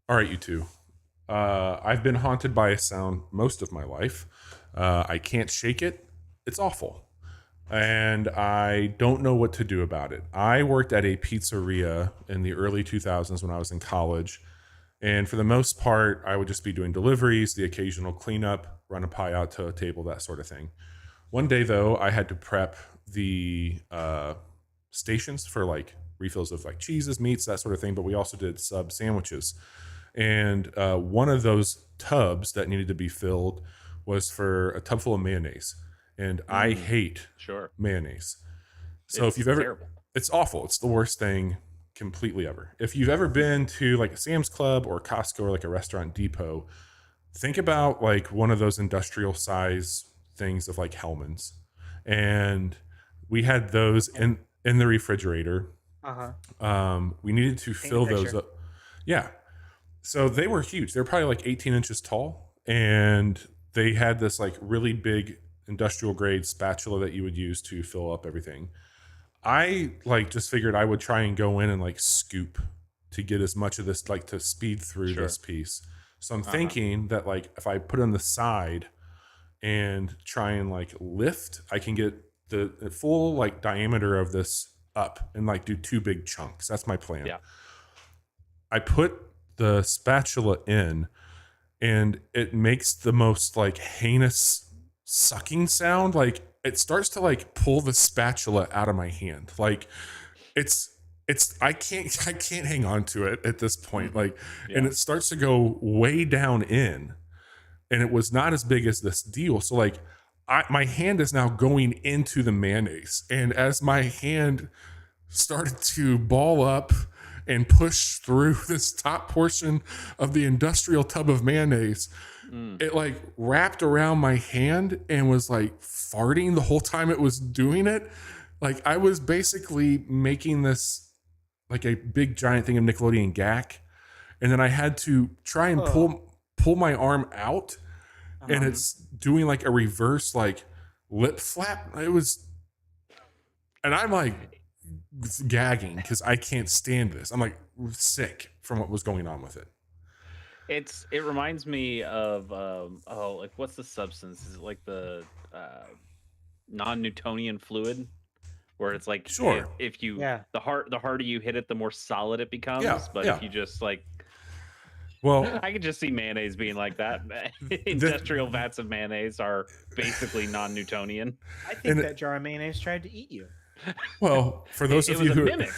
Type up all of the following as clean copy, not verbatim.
All right, you two. I've been haunted by a sound most of my life. I can't shake it. It's awful. And I don't know what to do about it. I worked at a pizzeria in the early 2000s when I was in college. And for the most part, I would just be doing deliveries, the occasional cleanup, run a pie out to a table, that sort of thing. One day, though, I had to prep the stations for like refills of like cheeses, meats, that sort of thing. But we also did sub sandwiches. And one of those tubs that needed to be filled was for a tub full of mayonnaise. And I hate Sure. mayonnaise. So if It's you've ever, terrible. it's awful. It's the worst thing completely ever. If you've ever been to like a Sam's Club or Costco or like a restaurant depot, think about like one of those industrial size things of like Hellman's. And we had those in the refrigerator. Uh-huh. We needed to Paint a fill those picture. up. Yeah. So they were huge. They were probably like 18 inches tall. And they had this like really big industrial grade spatula that you would use to fill up everything. I like just figured I would try and go in and like scoop to get as much of this, like to speed through Sure. this piece. So I'm thinking that like if I put it on the side and try and like lift, I can get the full like diameter of this up and like do two big chunks. That's my plan. Yeah. I put the spatula in and it makes the most like heinous sucking sound. Like it starts to like pull the spatula out of my hand. Like it's I can't hang on to it at this point. Like Yeah. and it starts to go way down in, and it was not as big as this deal. So like my hand is now going into the mayonnaise, and as my hand started to ball up and push through this top portion of the industrial tub of mayonnaise, it like wrapped around my hand and was like farting the whole time it was doing it. Like I was basically making this like a big giant thing of Nickelodeon gack, and then I had to try and pull my arm out, and it's doing like a reverse like lip flap. It was, and I'm like gagging because I can't stand this. I'm like sick from what was going on with it. It reminds me of like what's the substance? Is it like the non-Newtonian fluid? Where it's like Sure. if you Yeah. the harder you hit it, the more solid it becomes. Yeah, But yeah. if you just like Well, I could just see mayonnaise being like that. Industrial vats of mayonnaise are basically non-Newtonian. I think And- that jar of mayonnaise tried to eat you. well, for those It of was you a who mimic.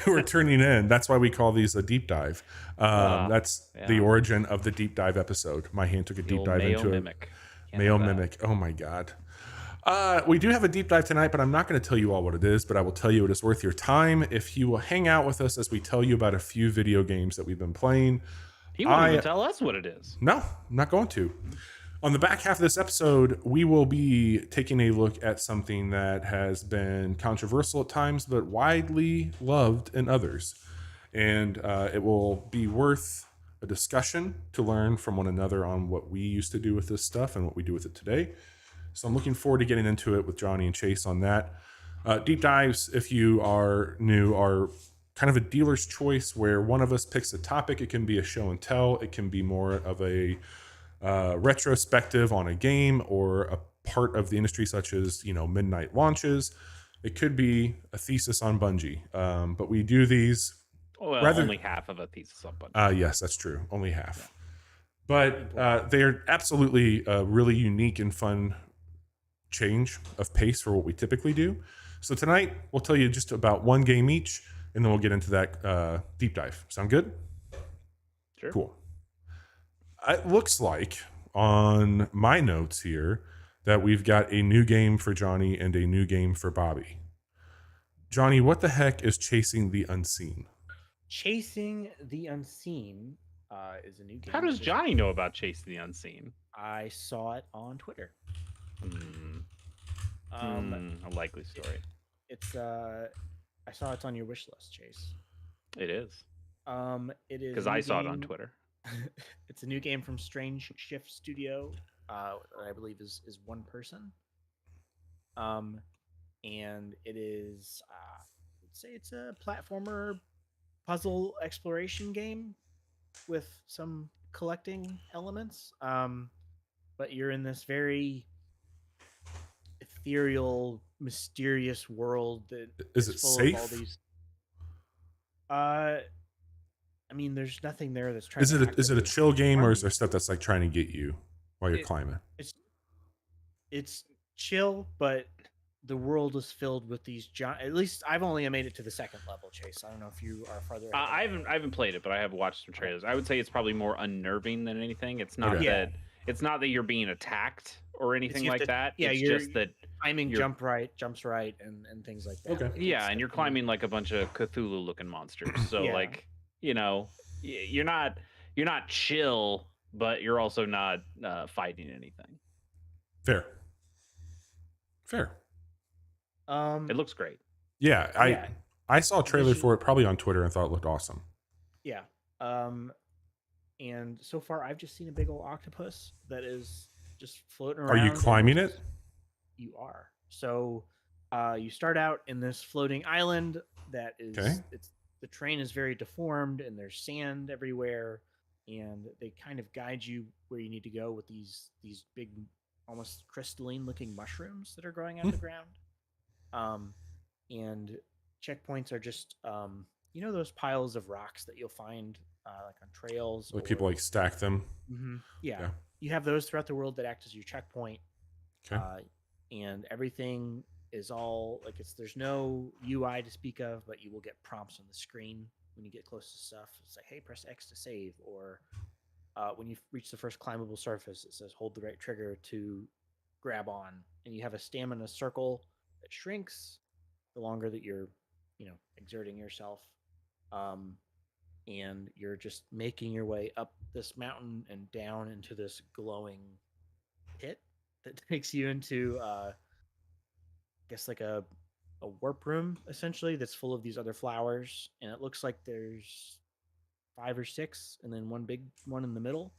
who are turning in, that's why we call these a deep dive. That's the yeah. origin of the deep dive episode. My hand took a The deep old dive mayo into mimic. a Can't mayo have that. mimic. Oh my god. We do have a deep dive tonight, but I'm not going to tell you all what it is, but I will tell you it is worth your time if you will hang out with us as we tell you about a few video games that we've been playing. He won't even tell us what it is. No, I'm not going to. On the back half of this episode, we will be taking a look at something that has been controversial at times, but widely loved in others. And it will be worth a discussion to learn from one another on what we used to do with this stuff and what we do with it today. So I'm looking forward to getting into it with Johnny and Chase on that. Deep dives, if you are new, are kind of a dealer's choice where one of us picks a topic. It can be a show and tell. It can be more of a retrospective on a game or a part of the industry, such as midnight launches. It could be a thesis on Bungie, but we do these. Well, only half of a thesis on Bungie. Yes, that's true. Only half. But they're absolutely a really unique and fun change of pace for what we typically do. So tonight we'll tell you just about one game each, and then we'll get into that deep dive. Sound good? Sure. Cool. It looks like on my notes here that we've got a new game for Johnny and a new game for Bobby. Johnny, what the heck is Chasing the Unseen? Chasing the Unseen is a new game. How does Johnny know about Chasing the Unseen? I saw it on Twitter. A likely story. It's I saw it's on your wish list, Chase. It is. It is Because I saw it on Twitter. It's a new game from Strange Shift Studio. I believe is one person. And it is I'd say it's a platformer puzzle exploration game. with some collecting elements. But you're in this very ethereal, mysterious world that Is is it full of all safe? these. Uh, I mean, there's nothing there that's trying Is to it is it a actively chill game, or harm is there you. stuff that's like trying to get you while you're It, climbing? it's it's chill, but the world is filled with these giant. At least I've only made it to the second level, Chase. I don't know if you are farther ahead. I haven't played it, but I have watched some trailers. I would say it's probably more unnerving than anything. It's not Okay. that it's not that you're being attacked or It's anything you have like to- that. Yeah, It's you're just that timing you're jumps right, and things like that. Okay. Like, yeah, it's and you're definitely- climbing like a bunch of Cthulhu looking monsters. So Yeah. like, you know, you're not chill, but you're also not fighting anything. Fair. It looks great. Yeah, Yeah. I saw a trailer Visual- for it probably on Twitter and thought it looked awesome. Yeah. And so far I've just seen a big old octopus that is just floating around. Are you and climbing it? You are. So you start out in this floating island that is Okay. the terrain is very deformed and there's sand everywhere, and they kind of guide you where you need to go with these big, almost crystalline looking mushrooms that are growing out of the ground. And checkpoints are just you know, those piles of rocks that you'll find like on trails. Like people like stack them. Yeah. Yeah. You have those throughout the world that act as your checkpoint. Okay. And everything is all like there's no UI to speak of, but you will get prompts on the screen when you get close to stuff. It's like, hey, press X to save, or when you reach the first climbable surface, it says hold the right trigger to grab on, and you have a stamina circle that shrinks the longer that you're, exerting yourself. And you're just making your way up this mountain and down into this glowing pit that takes you into I guess like a warp room essentially that's full of these other flowers, and it looks like there's 5 or 6 and then one big one in the middle.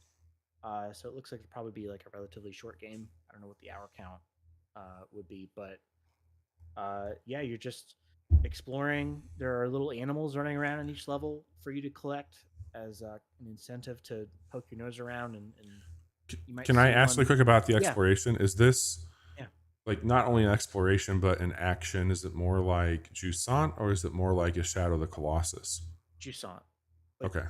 So it looks like it'd probably be like a relatively short game. I don't know what the hour count would be, but yeah, you're just exploring. There are little animals running around in each level for you to collect as an incentive to poke your nose around, and you might Can I see ask one- really quick about the Yeah. exploration? Is this Yeah. like not only an exploration but an action? Is it more like Jusant, or is it more like a Shadow of the Colossus? Jusant. Like Okay.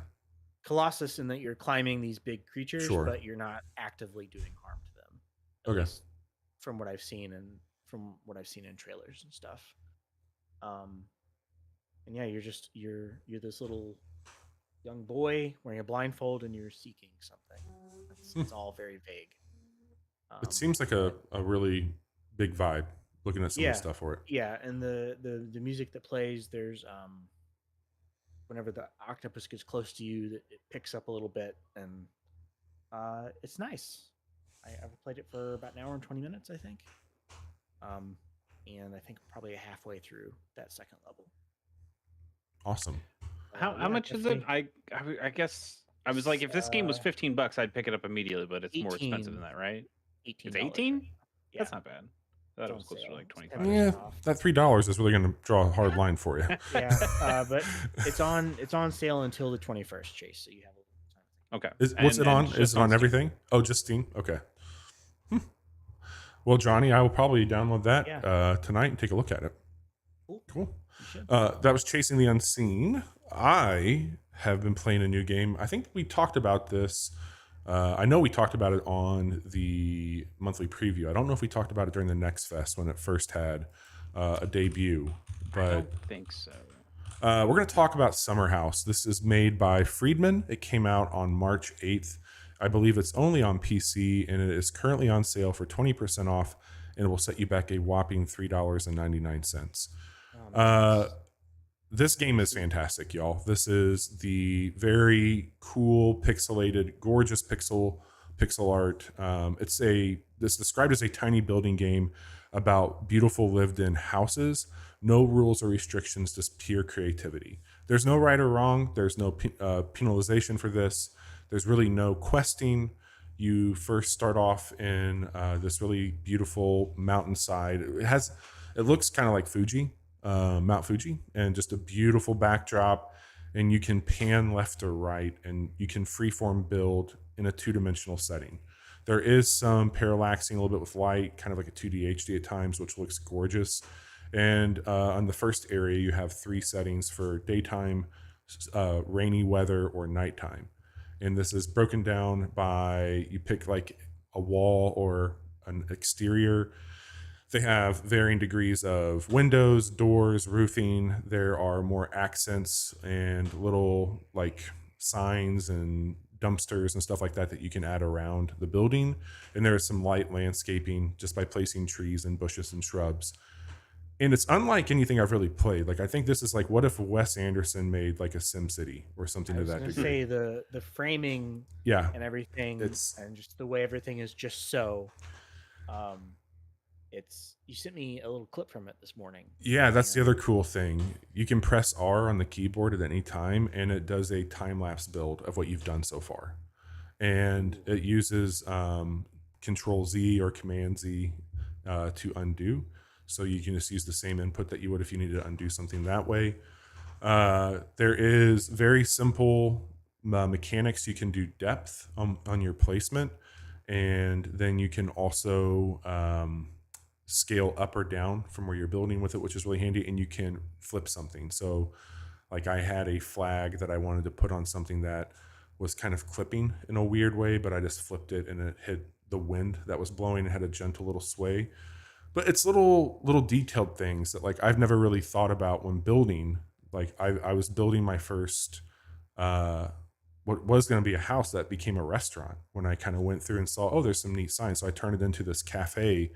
Colossus, in that you're climbing these big creatures, Sure. but you're not actively doing harm to them. At Okay. least from what I've seen and from what I've seen in trailers and stuff. And yeah, you're this little young boy wearing a blindfold and you're seeking something. It's all very vague. It seems like a really big vibe looking at some of the stuff for it. Yeah, and the music that plays, there's whenever the octopus gets close to you, it picks up a little bit, and it's nice. I've played it for about an hour and 20 minutes, I think. And I think probably halfway through that second level. Awesome. How much is it? I guess I was like, if this game was $15, I'd pick it up immediately, but it's more expensive than that, right? $18. It's 18? Yeah. That's not bad. I thought it was It's on closer to sale. like It's 25. 10% Yeah, off. that $3 is really going to draw a hard line for you. Yeah, but it's on sale until the 21st, Chase. So you have a little time. Okay. What's it on? just Is it on Steam. everything? Oh, just Steam? Okay. Well, Johnny, I will probably download that tonight and take a look at it. Cool. You should. That was Chasing the Unseen. I have been playing a new game. I think we talked about this. I know we talked about it on the monthly preview. I don't know if we talked about it during the Next Fest when it first had a debut. I But don't think so. we're going to talk about SUMMERHOUSE. This is made by Friedman. It came out on March 8th. I believe it's only on PC, and it is currently on sale for 20% off, and it will set you back a whopping $3.99. This game is fantastic, y'all. This is the very cool, pixelated, gorgeous pixel art. It's described as a tiny building game about beautiful lived-in houses. No rules or restrictions, just pure creativity. There's no right or wrong. There's no penalization for this. There's really no questing. You first start off in this really beautiful mountainside. It looks kind of like Fuji, Mount Fuji, and just a beautiful backdrop. and you can pan left or right, and you can freeform build in a 2-dimensional setting. There is some parallaxing a little bit with light, kind of like a 2D HD at times, which looks gorgeous. And on the first area, you have 3 settings for daytime, rainy weather, or nighttime. And this is broken down by, you pick like a wall or an exterior. They have varying degrees of windows, doors, roofing. There are more accents and little like signs and dumpsters and stuff like that that you can add around the building. And there is some light landscaping just by placing trees and bushes and shrubs. And it's unlike anything I've really played. Like, I think this is like, what if Wes Anderson made like a SimCity or something to that degree? Say the framing, and everything, and just the way everything is just so. You sent me a little clip from it this morning. Yeah, that's the other cool thing. You can press R on the keyboard at any time, and it does a time-lapse build of what you've done so far. And it uses Control Z or Command Z to undo. So you can just use the same input that you would if you needed to undo something that way. There is very simple mechanics. You can do depth on your placement, and then you can also scale up or down from where you're building with it, which is really handy. And you can flip something. So like, I had a flag that I wanted to put on something that was kind of clipping in a weird way, but I just flipped it and it hit the wind that was blowing and had a gentle little sway. But it's little detailed things that like I've never really thought about when building. Like, I was building my first what was going to be a house that became a restaurant when I kind of went through and saw, oh, there's some neat signs. So I turned it into this cafe.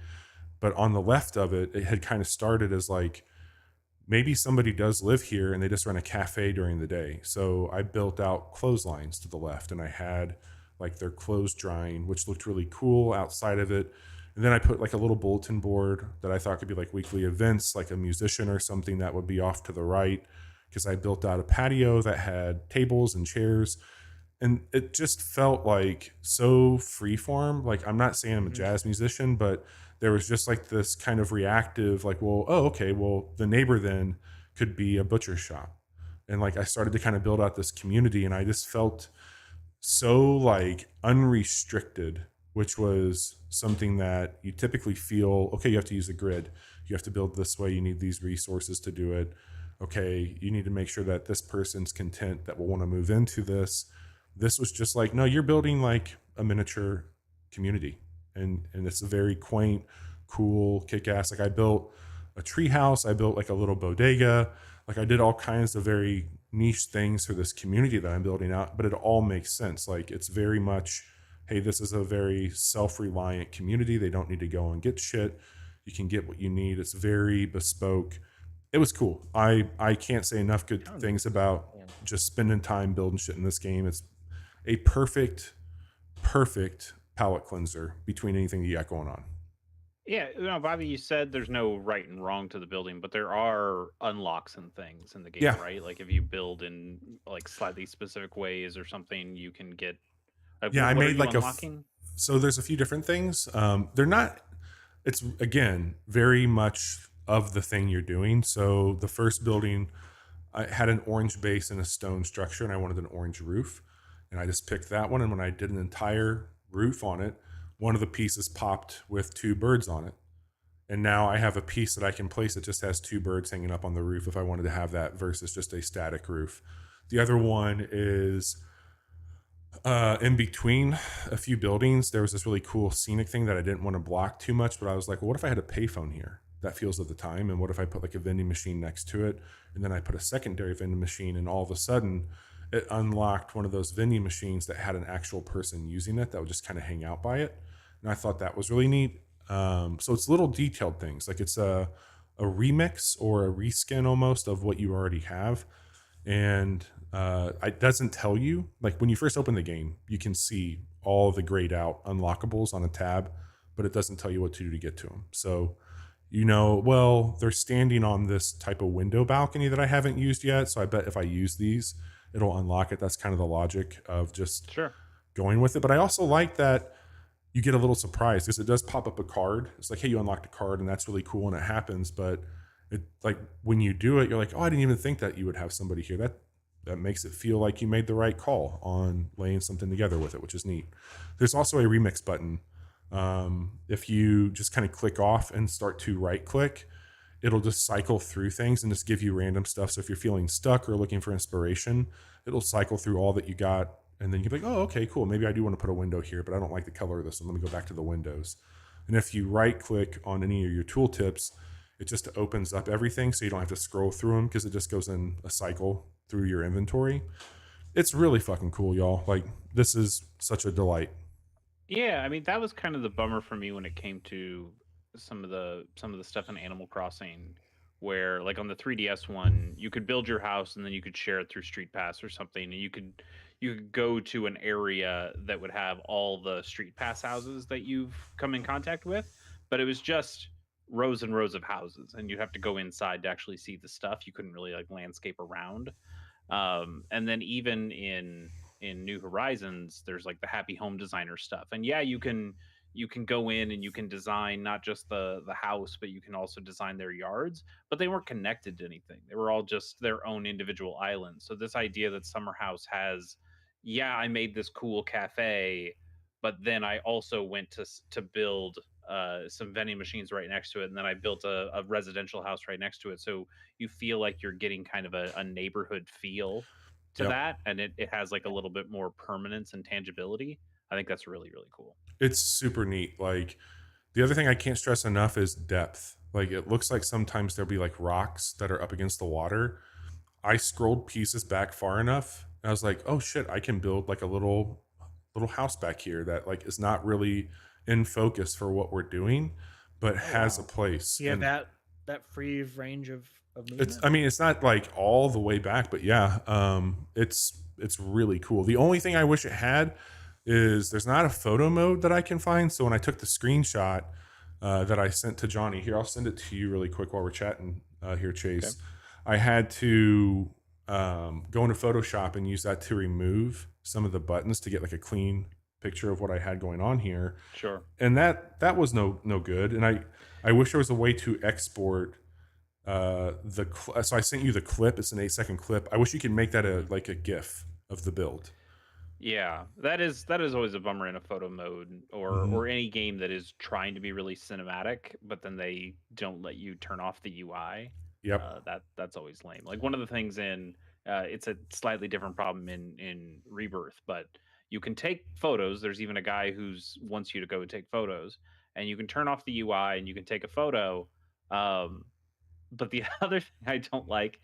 But on the left of it, it had kind of started as like, maybe somebody does live here and they just run a cafe during the day. So I built out clotheslines to the left, and I had like their clothes drying, which looked really cool outside of it. And then I put like a little bulletin board that I thought could be like weekly events, like a musician or something that would be off to the right, because I built out a patio that had tables and chairs. And it just felt like so freeform. Like, I'm not saying I'm a jazz musician, but there was just like this kind of reactive, like, well, oh, okay, well, the neighbor then could be a butcher shop. And like, I started to kind of build out this community, and I just felt so like unrestricted, which was something that you typically feel, okay, you have to use a grid. You have to build this way. You need these resources to do it. Okay, you need to make sure that this person's content that will want to move into this. This was just like, no, you're building like a miniature community. And it's a very quaint, cool, kick-ass. Like, I built a tree house. I built like a little bodega. Like, I did all kinds of very niche things for this community that I'm building out, but it all makes sense. Like, it's very much, hey, this is a very self-reliant community. They don't need to go and get shit. You can get what you need. It's very bespoke. It was cool. I can't say enough good things about just spending time building shit in this game. It's a perfect palate cleanser between anything you got going on. Yeah, Bobby, you said there's no right and wrong to the building, but there are unlocks and things in the game, right? Like, if you build in like slightly specific ways or something, you can get. I made like so there's a few different things. They're not. It's again very much of the thing you're doing. So the first building, I had an orange base and a stone structure, and I wanted an orange roof, and I just picked that one. And when I did an entire roof on it, one of the pieces popped with 2 birds on it, and now I have a piece that I can place that just has 2 birds hanging up on the roof if I wanted to have that, versus just a static roof. The other one is in between a few buildings. There was this really cool scenic thing that I didn't want to block too much, but I was like, well, what if I had a payphone here that feels at the time, and what if I put like a vending machine next to it, and then I put a secondary vending machine, and all of a sudden it unlocked one of those vending machines that had an actual person using it that would just kind of hang out by it. And I thought that was really neat. So it's little detailed things. Like, it's a remix or a reskin almost of what you already have. And it doesn't tell you, like, when you first open the game, you can see all the grayed out unlockables on a tab, but it doesn't tell you what to do to get to them. So, well, they're standing on this type of window balcony that I haven't used yet. So I bet if I use these, it'll unlock it. That's kind of the logic of just going with it. But I also like that you get a little surprise, because it does pop up a card. It's like, hey, you unlocked a card, and that's really cool, and it happens. But it, like, when you do it, you're like, oh, I didn't even think that you would have somebody here. that makes it feel like you made the right call on laying something together with it, which is neat. There's also a remix button. If you just kind of click off and start to right click, it'll just cycle through things and just give you random stuff. So if you're feeling stuck or looking for inspiration, it'll cycle through all that you got. And then you'll be like, oh, okay, cool. Maybe I do want to put a window here, but I don't like the color of this. And let me go back to the windows. And if you right click on any of your tooltips, it just opens up everything. So you don't have to scroll through them because it just goes in a cycle through your inventory. It's really fucking cool, y'all. Like, this is such a delight. Yeah, I mean, that was kind of the bummer for me when it came to some of the stuff in Animal Crossing, where like on the 3DS one, you could build your house and then you could share it through Street Pass or something, and you could go to an area that would have all the Street Pass houses that you've come in contact with, but it was just rows and rows of houses, and you'd have to go inside to actually see the stuff. You couldn't really like landscape around. And then even in New Horizons, there's like the Happy Home Designer stuff, and yeah, you can go in and you can design not just the house, but you can also design their yards. But they weren't connected to anything; they were all just their own individual islands. So this idea that Summer House has, yeah, I made this cool cafe, but then I also went to build some vending machines right next to it, and then I built a residential house right next to it. So you feel like you're getting kind of a neighborhood feel to that, and it has like a little bit more permanence and tangibility. I think that's really, really cool. It's super neat. Like, the other thing I can't stress enough is depth. Like, it looks like sometimes there'll be like rocks that are up against the water. I scrolled pieces back far enough, and I was like, oh shit, I can build like a little house back here that like is not really in focus for what we're doing, but has a place. Yeah, that free range of movement. It's not like all the way back, but yeah, it's really cool. The only thing I wish it had is there's not a photo mode that I can find. So when I took the screenshot that I sent to Johnny, here, I'll send it to you really quick while we're chatting here, Chase. Okay. I had to go into Photoshop and use that to remove some of the buttons to get like a clean picture of what I had going on here. Sure. And that was no good. And I wish there was a way to export so I sent you the clip. It's an 8-second clip. I wish you could make that like a GIF of the build. Yeah, that is always a bummer in a photo mode or any game that is trying to be really cinematic, but then they don't let you turn off the UI. Yep. That's always lame. Like one of the things in it's a slightly different problem in Rebirth, but you can take photos. There's even a guy who's wants you to go take photos, and you can turn off the UI and you can take a photo. But the other thing I don't like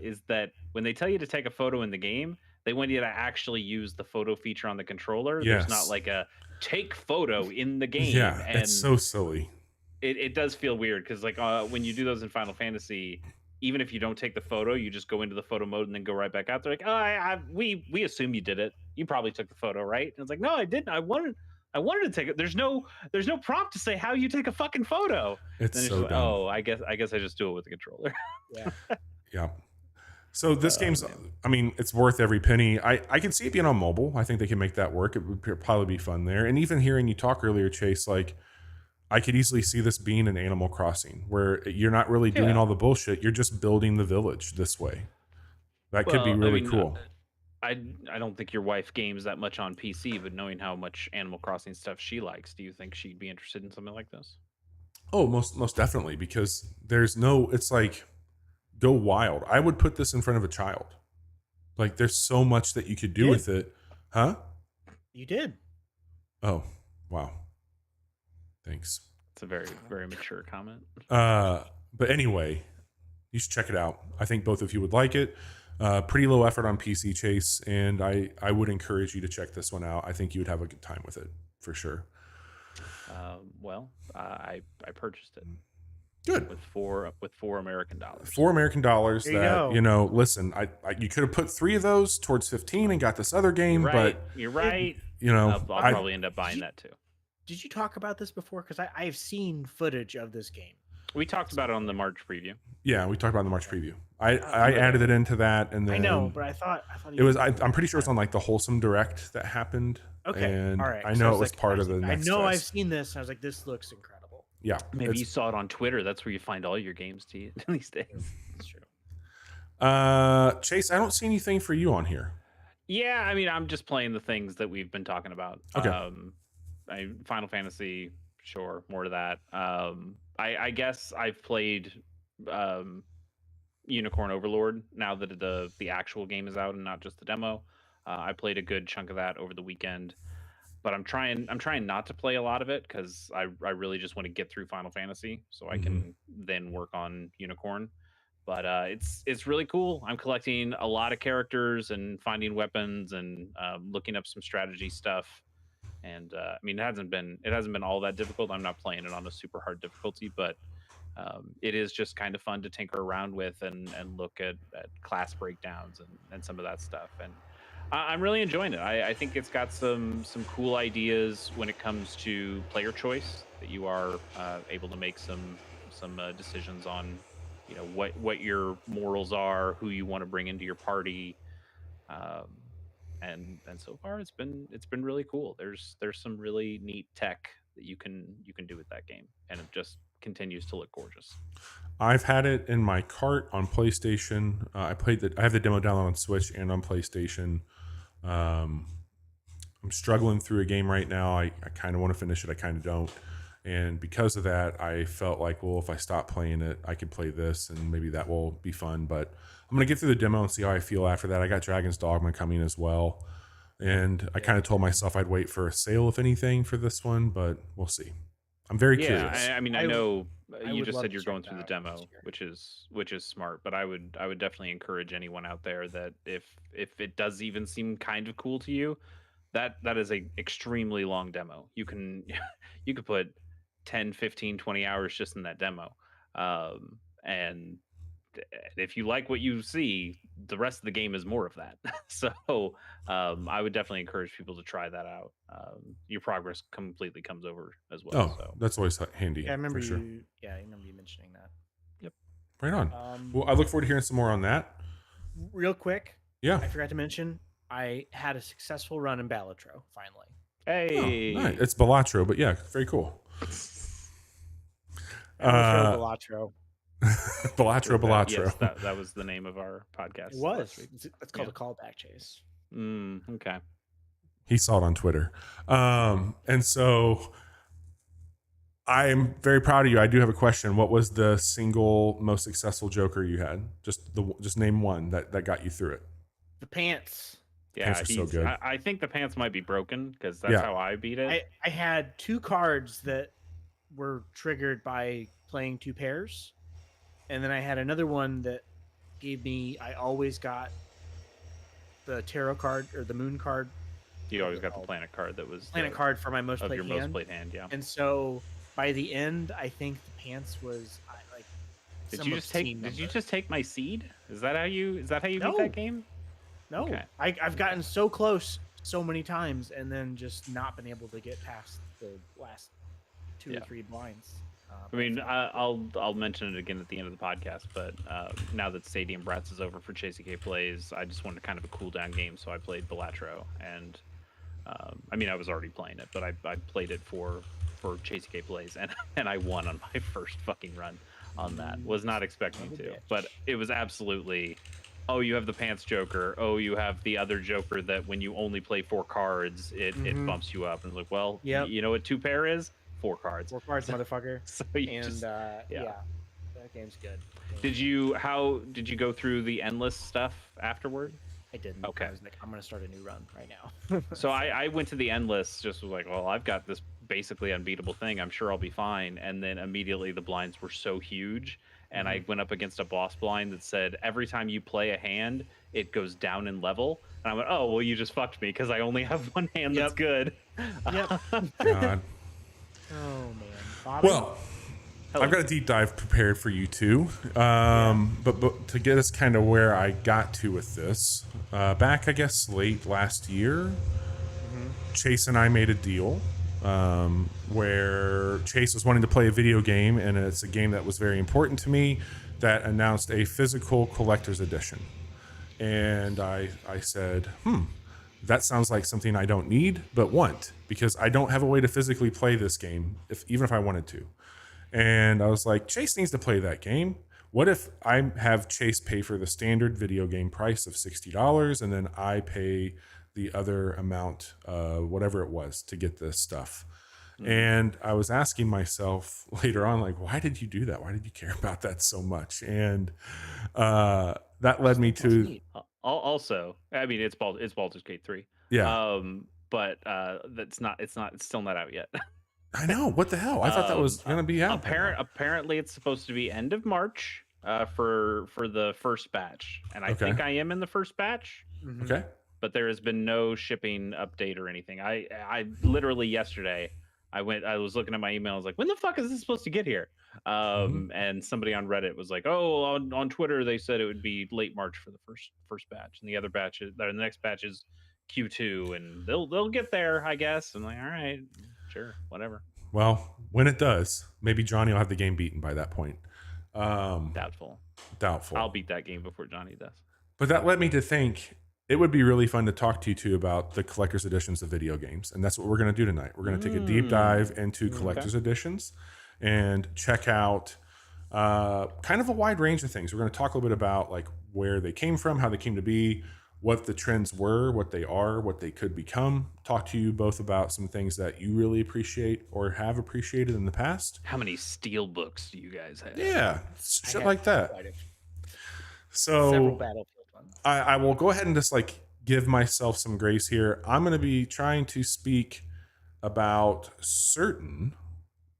is that when they tell you to take a photo in the game, they want you to actually use the photo feature on the controller. Yes. There's not like a take photo in the game. Yeah, and it's so silly. It does feel weird because like when you do those in Final Fantasy, even if you don't take the photo, you just go into the photo mode and then go right back out. They're like, oh, we assume you did it. You probably took the photo, right? And it's like, no, I didn't. I wanted to take it. There's no prompt to say how you take a fucking photo. It's so like, dumb. Oh, I guess I just do it with the controller. Yeah. Yeah. So this game's, I mean, it's worth every penny. I can see it being on mobile. I think they can make that work. It would probably be fun there. And even hearing you talk earlier, Chase, like, I could easily see this being an Animal Crossing where you're not really doing all the bullshit. You're just building the village this way. That could be really cool. I don't think your wife games that much on PC, but knowing how much Animal Crossing stuff she likes, do you think she'd be interested in something like this? Oh, most definitely, because it's like, go wild. I would put this in front of a child. Like, there's so much that you could do with it. Huh? You did. Oh, wow. Thanks. It's a very, very mature comment. But anyway, you should check it out. I think both of you would like it. Pretty low effort on PC, Chase, and I would encourage you to check this one out. I think you would have a good time with it, for sure. I purchased it. Good. With $4 American. $4 American. Listen, you could have put 3 of those towards 15 and got this other game, but you're right. I'll probably end up buying that too. Did you talk about this before? Because I've seen footage of this game. We talked about it on the March preview. Yeah, we talked about it on the March preview. I added it into that, and then I know, but I thought it was. I'm pretty sure it's on like the Wholesome Direct that happened. Okay, and all right. I know it was part of the. Next I know I've seen this. And I was like, this looks incredible. Yeah, maybe you saw it on Twitter. That's where you find all your games these days. That's true. Chase, I don't see anything for you on here. Yeah, I mean, I'm just playing the things that we've been talking about. Okay. Final Fantasy, sure, more to that. I guess I've played Unicorn Overlord now that the actual game is out and not just the demo. I played a good chunk of that over the weekend, but I'm trying not to play a lot of it because I really just want to get through Final Fantasy so I can then work on Unicorn. But it's really cool. I'm collecting a lot of characters and finding weapons and looking up some strategy stuff. And I mean, it hasn't been all that difficult. I'm not playing it on a super hard difficulty, but it is just kind of fun to tinker around with and look at class breakdowns and some of that stuff. And I'm really enjoying it. I think it's got some cool ideas when it comes to player choice, that you are able to make some decisions on, you know, what your morals are, who you want to bring into your party, and so far it's been really cool. There's some really neat tech that you can do with that game, and it just continues to look gorgeous. I've had it in my cart on PlayStation. I have the demo download on Switch and on PlayStation. I'm struggling through a game right now. I kind of want to finish it. I kind of don't. And because of that, I felt like, well, if I stop playing it, I could play this and maybe that will be fun. But I'm going to get through the demo and see how I feel after that. I got Dragon's Dogma coming as well. And I kind of told myself I'd wait for a sale, if anything, for this one, but we'll see. I'm very curious. I mean, I know you just love said to you're check going that through the out demo, next year. which is smart. But I would definitely encourage anyone out there that if it does even seem kind of cool to you, that is a extremely long demo. You can you could put 10, 15, 20 hours just in that demo. And if you like what you see, the rest of the game is more of that. So I would definitely encourage people to try that out. Your progress completely comes over as well. Oh, So that's always handy. Yeah, I remember for sure. you. Yeah, I remember you mentioning that. yep. Right on. Well, I look forward to hearing some more on that. Real quick, Yeah. I forgot to mention I had a successful run in Balatro finally. Hey, Nice. It's Balatro, but yeah, very cool. Balatro. Balatro. Yes, that was the name of our podcast. It was. last week. It's called a callback, Chase. Okay. He saw it on Twitter. And so I'm very proud of you. I do have a question. What was the single most successful Joker you had? Just name one that got you through it. The pants. Yeah, Pants are so good. I think the pants might be broken because that's Yeah. how I beat it. I had 2 cards that were triggered by playing 2 pairs. And then I had another one that gave me, I always got the tarot card or the moon card. You always got the planet card that was Planet card for my most of played your hand. most played hand. Yeah. And so by the end, I think the pants was like. Did you just take my seed? Is that how you beat No. that game? No, Okay. I've gotten so close so many times and then just not been able to get past the last 2 or 3 blinds. I mean, I'll mention it again at the end of the podcast, but now that Stadium Brats is over for Chasey K Plays, I just wanted kind of a cool down game, so I played Balatro, and I mean, I was already playing it, but I played it for Chasey K Plays, and I won on my first fucking run on that. Was not expecting to, but it was absolutely. Oh, you have the pants Joker. Oh, you have the other Joker that when you only play 4 cards, it bumps you up. And it's like, well, you know what 2 pair is? 4 cards. 4 cards, motherfucker. So you And yeah. that game's good. Did you go through the endless stuff afterward? I didn't. Okay. I was like, I'm gonna start a new run right now. So I went to the endless, just was like, well, I've got this basically unbeatable thing. I'm sure I'll be fine. And then immediately the blinds were so huge. And I went up against a boss blind that said, every time you play a hand, it goes down in level. And I went, oh, well, you just fucked me because I only have one hand that's good. Yep. God. Oh man. Bobby? Well, I've got a deep dive prepared for you too. But to get us kind of where I got to with this, back, I guess, late last year, Chase and I made a deal where Chase was wanting to play a video game, and it's a game that was very important to me, that announced a physical collector's edition. And I said, that sounds like something I don't need, but want, because I don't have a way to physically play this game, even if I wanted to. And I was like, Chase needs to play that game. what if I have Chase pay for the standard video game price of $60 and then I pay the other amount, whatever it was, to get this stuff? And I was asking myself later on, like, why did you do that? Why did you care about that so much? And that led me to Also, I mean, it's Baldur's Gate 3. Yeah. But it's still not out yet. I know, what the hell? I thought that was gonna be out. Apparently, it's supposed to be end of March for the first batch, and I think I am in the first batch. Okay. But there has been no shipping update or anything. I literally yesterday I was looking at my email. I was like, when the fuck is this supposed to get here? And somebody on Reddit was like, oh, on Twitter they said it would be late March for the first batch, and the next batch is Q2, and they'll get there, I guess. I'm like, all right, sure, whatever. Well, when it does, maybe Johnny will have the game beaten by that point. Doubtful. I'll beat that game before Johnny does. But that led me to think it would be really fun to talk to you two about the collector's editions of video games. And that's what we're going to do tonight. We're going to take a deep dive into collector's editions and check out kind of a wide range of things. We're going to talk a little bit about like where they came from, how they came to be, what the trends were, what they are, what they could become. Talk to you both about some things that you really appreciate or have appreciated in the past. How many steel books do you guys have? Yeah, shit like that. So several Battlefield ones. I will go ahead and just like give myself some grace here. I'm going to be trying to speak about certain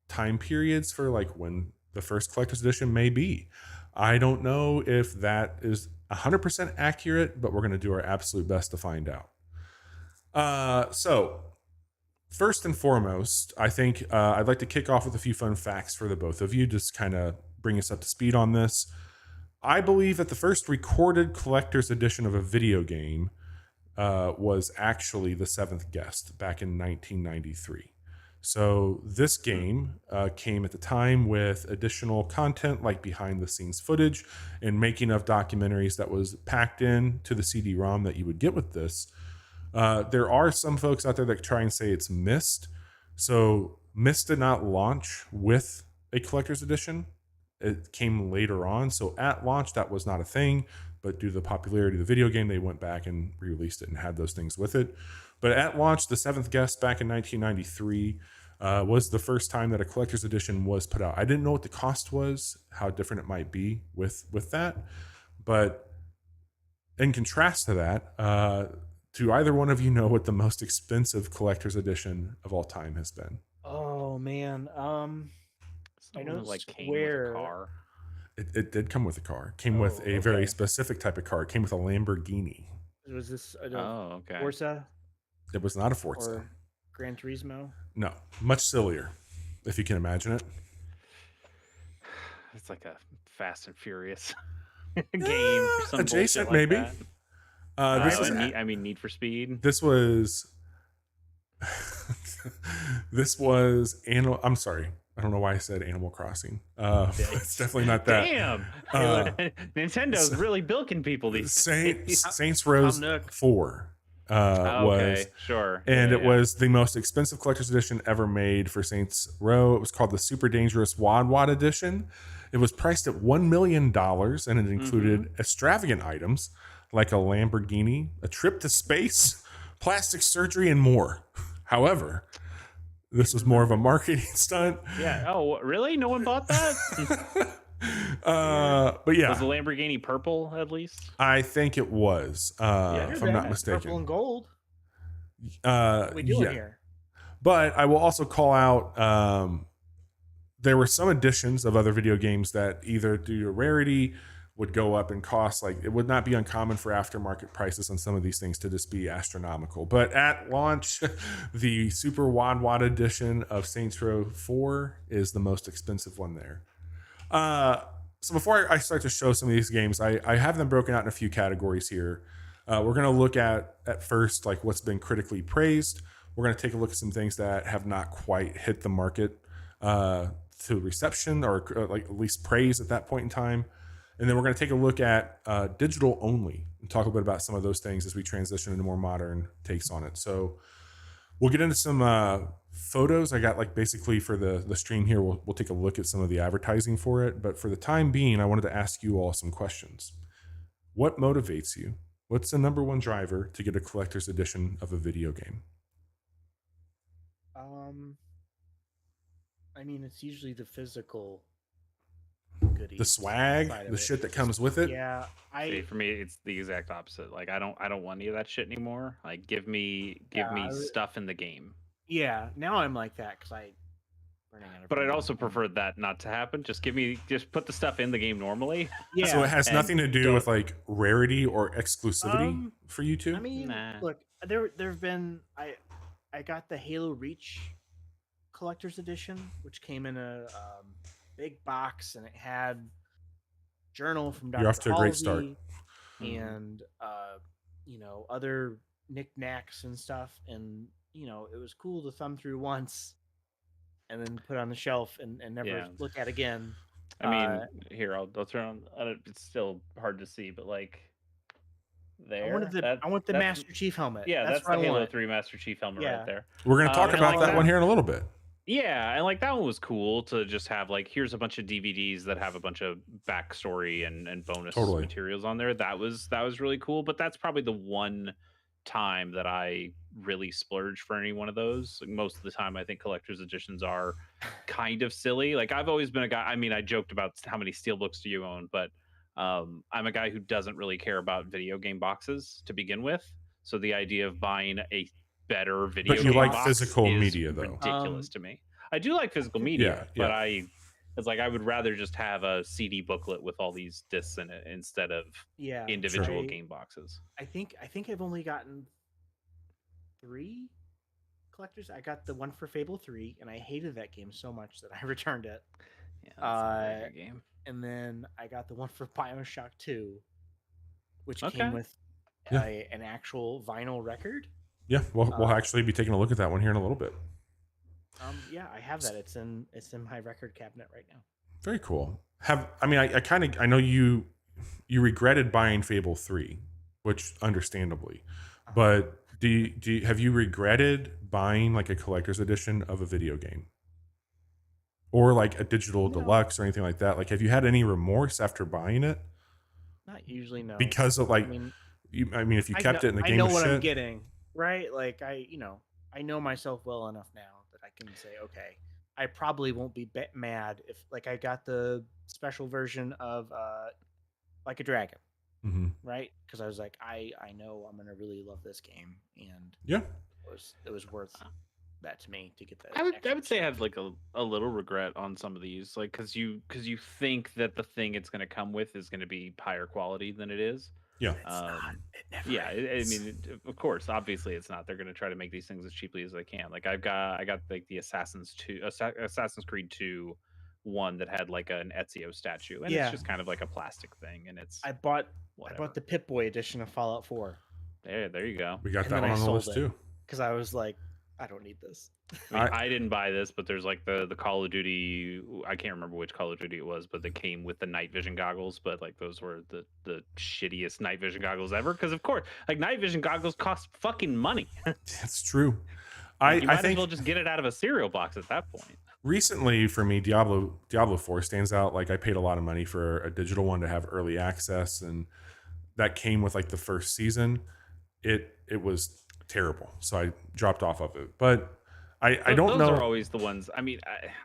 time periods for like when the first collector's edition may be. I don't know if that is 100% accurate, but we're going to do our absolute best to find out. So first and foremost, I think I'd like to kick off with a few fun facts for the both of you, just kind of bring us up to speed on this. I believe that the first recorded collector's edition of a video game was actually The Seventh Guest back in 1993. So this game came at the time with additional content like behind the scenes footage and making of documentaries that was packed in to the CD-ROM that you would get with this. There are some folks out there that try and say it's Myst. So Myst did not launch with a collector's edition. It came later on. So at launch, that was not a thing. But due to the popularity of the video game, they went back and re-released it and had those things with it. But at launch, The Seventh Guest back in 1993 was the first time that a collector's edition was put out. I didn't know what the cost was, how different it might be with that. But in contrast to that, do either one of you know what the most expensive collector's edition of all time has been? Oh, man. I know like Square. came with a car. It did come with a car. Came with a very specific type of car. It came with a Lamborghini. Was this okay. Forza? It was not a Forza. Or Gran Turismo? No, much sillier, if you can imagine it. It's like a Fast and Furious game. Or some adjacent, like maybe. That. Need for Speed. This was. This was I'm sorry. I don't know why I said Animal Crossing. It's definitely not that. Damn. Nintendo's really bilking people these days. Saints Row 4 was sure, and it was the most expensive collector's edition ever made for Saints Row. It was called the Super Dangerous Wad Wad Edition. It was priced at $1 million, and it included extravagant items like a Lamborghini, a trip to space, plastic surgery, and more. However, this was more of a marketing stunt. Yeah. Oh, really? No one bought that? But yeah. Was the Lamborghini purple at least? I think it was, if I'm not mistaken. Purple and gold. What are we doing here? But I will also call out, there were some editions of other video games that either due to rarity would go up in cost. Like it would not be uncommon for aftermarket prices on some of these things to just be astronomical. But at launch, the Super Wad Wad edition of Saints Row 4 is the most expensive one there. So before I start to show some of these games, I have them broken out in a few categories here. We're going to look at first like what's been critically praised. We're going to take a look at some things that have not quite hit the market to reception or like at least praise at that point in time. And then we're going to take a look at digital only and talk a bit about some of those things as we transition into more modern takes on it. So We'll get into some photos. I got like basically for the stream here, we'll take a look at some of the advertising for it. But for the time being, I wanted to ask you all some questions. What motivates you? What's the number one driver to get a collector's edition of a video game? I mean, it's usually the physical goodies, The swag, side of the it. shit that comes with it. Yeah, See, for me, it's the exact opposite. Like I don't want any of that shit anymore. Like give me stuff in the game. yeah. Now I'm like that because I running out of. But I'd room. also prefer that not to happen. Just put the stuff in the game normally. Yeah. So it has and nothing to do don't- with like rarity or exclusivity for you two. I mean, Nah. look, there've been I got the Halo Reach collector's edition, which came in a big box, and it had journal from Dr. You're off to a great start. Halsey and other knickknacks and stuff, and it was cool to thumb through once and then put on the shelf and never Yeah. look at again. I mean, here I'll turn on. It's still hard to see, but like there. I want the that's- Master Chief helmet. Yeah, that's what the I Halo want. 3 Master Chief helmet Yeah. right there. We're going to talk and about like that one here in a little bit. Yeah, and like that one was cool to just have like here's a bunch of DVDs that have a bunch of backstory and bonus Totally. materials on there. That was really cool, but that's probably the one time that I really splurge for any one of those. Like, most of the time I think collector's editions are kind of silly. Like I've always been a guy, I mean, I joked about how many steelbooks do you own, but I'm a guy who doesn't really care about video game boxes to begin with. So the idea of buying a better video But you game like box physical is media, though. ridiculous to me. I do like physical media, Yeah, but it's like I would rather just have a CD booklet with all these discs in it instead of Yeah, individual I- game boxes. I think I've only gotten 3 collectors. I got the one for Fable 3, and I hated that game so much that I returned it. Yeah, that's not a very good game. And then I got the one for BioShock 2, which Okay. came with Yeah. an actual vinyl record. Yeah, we'll actually be taking a look at that one here in a little bit. Yeah, I have that. It's in my record cabinet right now. Very cool. I know you regretted buying Fable 3, which understandably, but have you regretted buying like a collector's edition of a video game or like a digital No. deluxe or anything like that? Like, have you had any remorse after buying it Not usually, no. because of like, I mean, if you kept it and the I game know was what shit? I'm getting, right? Like I know myself well enough now that I can say, okay, I probably won't be mad if like I got the special version of Like a Dragon, Mm-hmm. right? Because I was like, I know I'm gonna really love this game, and Yeah. it was worth that to me to get that. I extra would say I stuff. have like a little regret on some of these, like because you think that the thing it's going to come with is going to be higher quality than it is. Yeah. It's not. It never Yeah, I is. mean, of course, obviously, it's not. They're going to try to make these things as cheaply as they can. Like I got like the Assassin's Creed 2 one that had like an Ezio statue, and Yeah. it's just kind of like a plastic thing, and it's I bought whatever. the Pip Boy edition of Fallout 4 There you go. We got And that then one I on the sold list it. too. because I was like, I don't need this. I mean, I didn't buy this, but there's like the Call of Duty. I can't remember which Call of Duty it was, but they came with the night vision goggles. But like those were the shittiest night vision goggles ever. Because of course, like night vision goggles cost fucking money. That's true. You I might think as well just get it out of a cereal box at that point. recently for me, Diablo 4 stands out. Like I paid a lot of money for a digital one to have early access, and that came with like the first season. It was terrible, so I dropped off of it. But I don't Those know. are always the ones. I mean,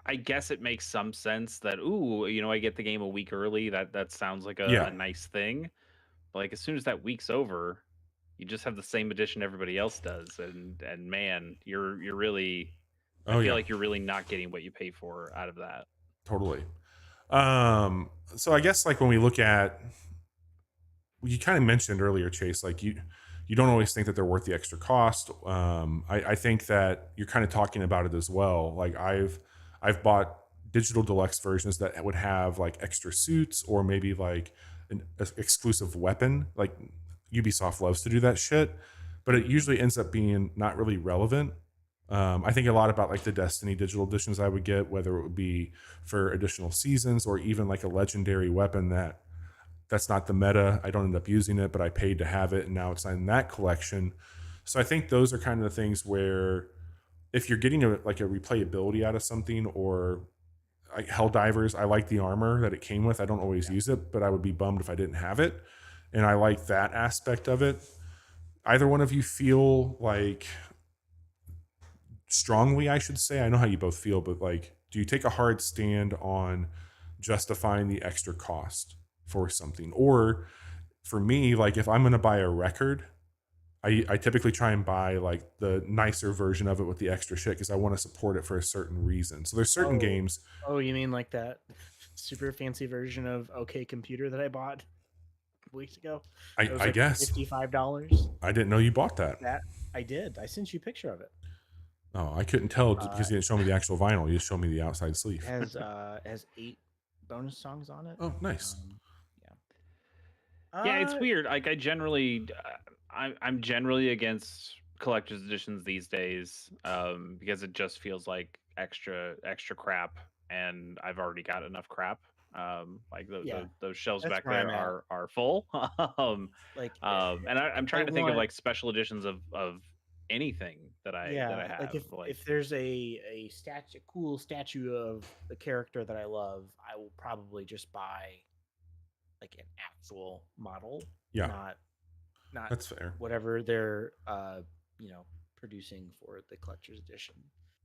I guess it makes some sense that I get the game a week early. That sounds like a nice thing. But like as soon as that week's over, you just have the same edition everybody else does, and man, you're really. I feel like you're really not getting what you pay for out of that. Totally. So I guess like when we look at, you kind of mentioned earlier, Chase, like you don't always think that they're worth the extra cost. I think that you're kind of talking about it as well. Like I've bought digital deluxe versions that would have like extra suits or maybe like an exclusive weapon. Like Ubisoft loves to do that shit, but it usually ends up being not really relevant. I think a lot about like the Destiny digital editions I would get, whether it would be for additional seasons or even like a legendary weapon that's not the meta. I don't end up using it, but I paid to have it, and now it's in that collection. So I think those are kind of the things where if you're getting a replayability out of something, or like Helldivers, I like the armor that it came with. I don't always use it, but I would be bummed if I didn't have it. And I like that aspect of it. Either one of you feel like strongly, I should say, I know how you both feel, but like, do you take a hard stand on justifying the extra cost for something? Or for me, like if I'm going to buy a record, I typically try and buy like the nicer version of it with the extra shit because I want to support it for a certain reason. So there's certain games. Oh, you mean like that super fancy version of OK Computer that I bought weeks ago? It was I like guess $55. I didn't know you bought that. That I did. I sent you a picture of it. Oh, I couldn't tell because you didn't show me the actual vinyl. You just showed me the outside sleeve. It has 8 bonus songs on it. Oh, nice. Yeah, it's weird. Like I generally, I'm generally against collector's editions these days, because it just feels like extra crap, and I've already got enough crap. Like those shelves that's back where I'm there are full. Like, And I'm trying to think of want- like special editions of anything that I have. like if there's a cool statue of the character that I love, I will probably just buy like an actual model. Yeah. Not That's fair. Whatever they're producing for the collector's edition.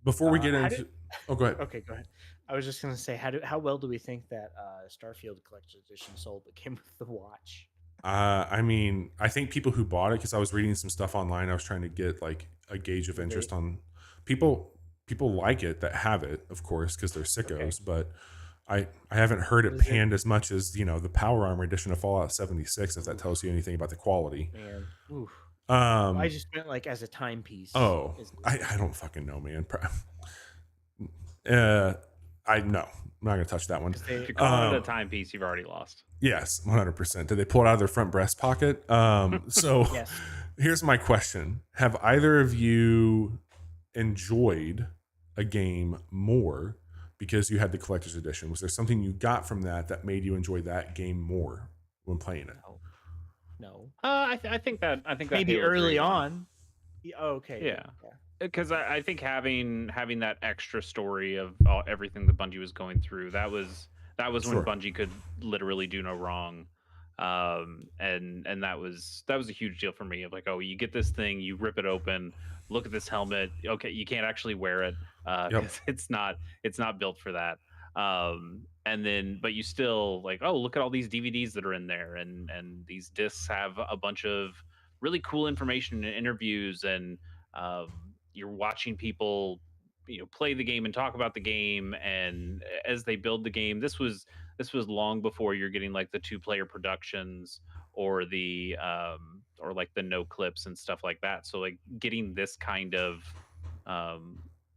Before we get into oh, go ahead. Okay, go ahead. I was just gonna say, how well do we think that Starfield collector's edition sold that came with the watch? I mean, I think people who bought it, because I was reading some stuff online, I was trying to get like a gauge of interest on people. People like it that have it, of course, because they're sickos. But I haven't heard it panned as much as the Power Armor edition of Fallout 76. If that tells you anything about the quality. Man, oof. I just meant like as a timepiece. Oh, I don't fucking know, man. I'm not gonna touch that one. If you call it a timepiece, you've already lost. Yes, 100%. Did they pull it out of their front breast pocket? So Yes. Here's my question: have either of you enjoyed a game more because you had the collector's edition? Was there something you got from that made you enjoy that game more when playing it? No. I think that maybe Halo early 3 on. Okay. Yeah. Because I think having that extra story of everything that Bungie was going through, that was when Bungie could literally do no wrong, and that was a huge deal for me. Of like, oh, you get this thing, you rip it open, look at this helmet. Okay, you can't actually wear it because it's not built for that. And then, but you still like, oh, look at all these DVDs that are in there, and these discs have a bunch of really cool information and interviews, and you're watching people play the game and talk about the game, and as they build the game. This was long before you're getting like the 2-player productions or the or like the no clips and stuff like that. So like getting this kind of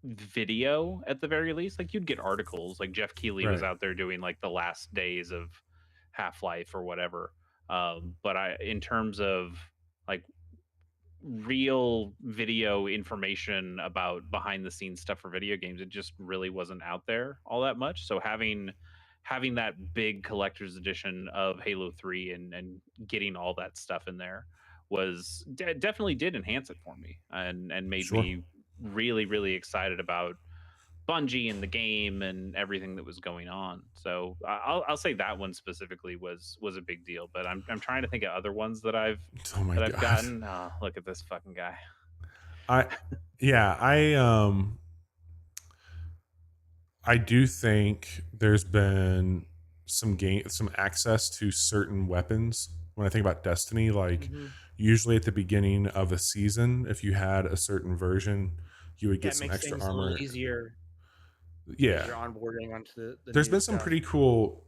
video at the very least, like you'd get articles like Jeff Keighley was out there doing like the last days of Half-Life or whatever, but in terms of like real video information about behind the scenes stuff for video games, it just really wasn't out there all that much. So having that big collector's edition of Halo 3 and getting all that stuff in there was definitely did enhance it for me, and made me really, really excited about Bungie and the game and everything that was going on. So I'll say that one specifically was a big deal. But I'm trying to think of other ones that I've gotten. Oh, look at this fucking guy. I do think there's been some access to certain weapons. When I think about Destiny, like usually at the beginning of a season, if you had a certain version, you would get some extra armor. A little easier. Yeah, you're onboarding onto the there's been some pretty cool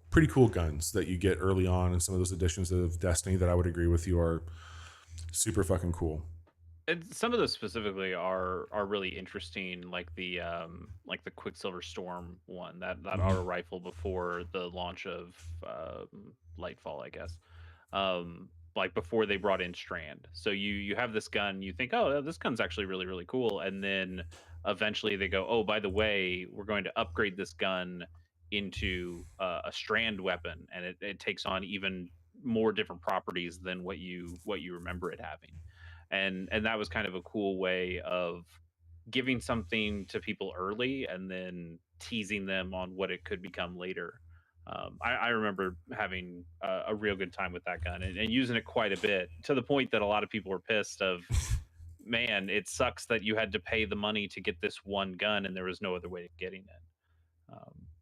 guns that you get early on in some of those editions of Destiny that I would agree with you are super fucking cool. And some of those specifically are really interesting, like the Quicksilver Storm one, that auto rifle before the launch of Lightfall, I guess. Like before they brought in Strand. So you have this gun, you think, oh, this gun's actually really, really cool, and then eventually they go, oh, by the way, we're going to upgrade this gun into a Strand weapon, and it takes on even more different properties than what you remember it having. And that was kind of a cool way of giving something to people early and then teasing them on what it could become later. I remember having a real good time with that gun and using it quite a bit, to the point that a lot of people were pissed of, man, it sucks that you had to pay the money to get this one gun and there was no other way of getting it.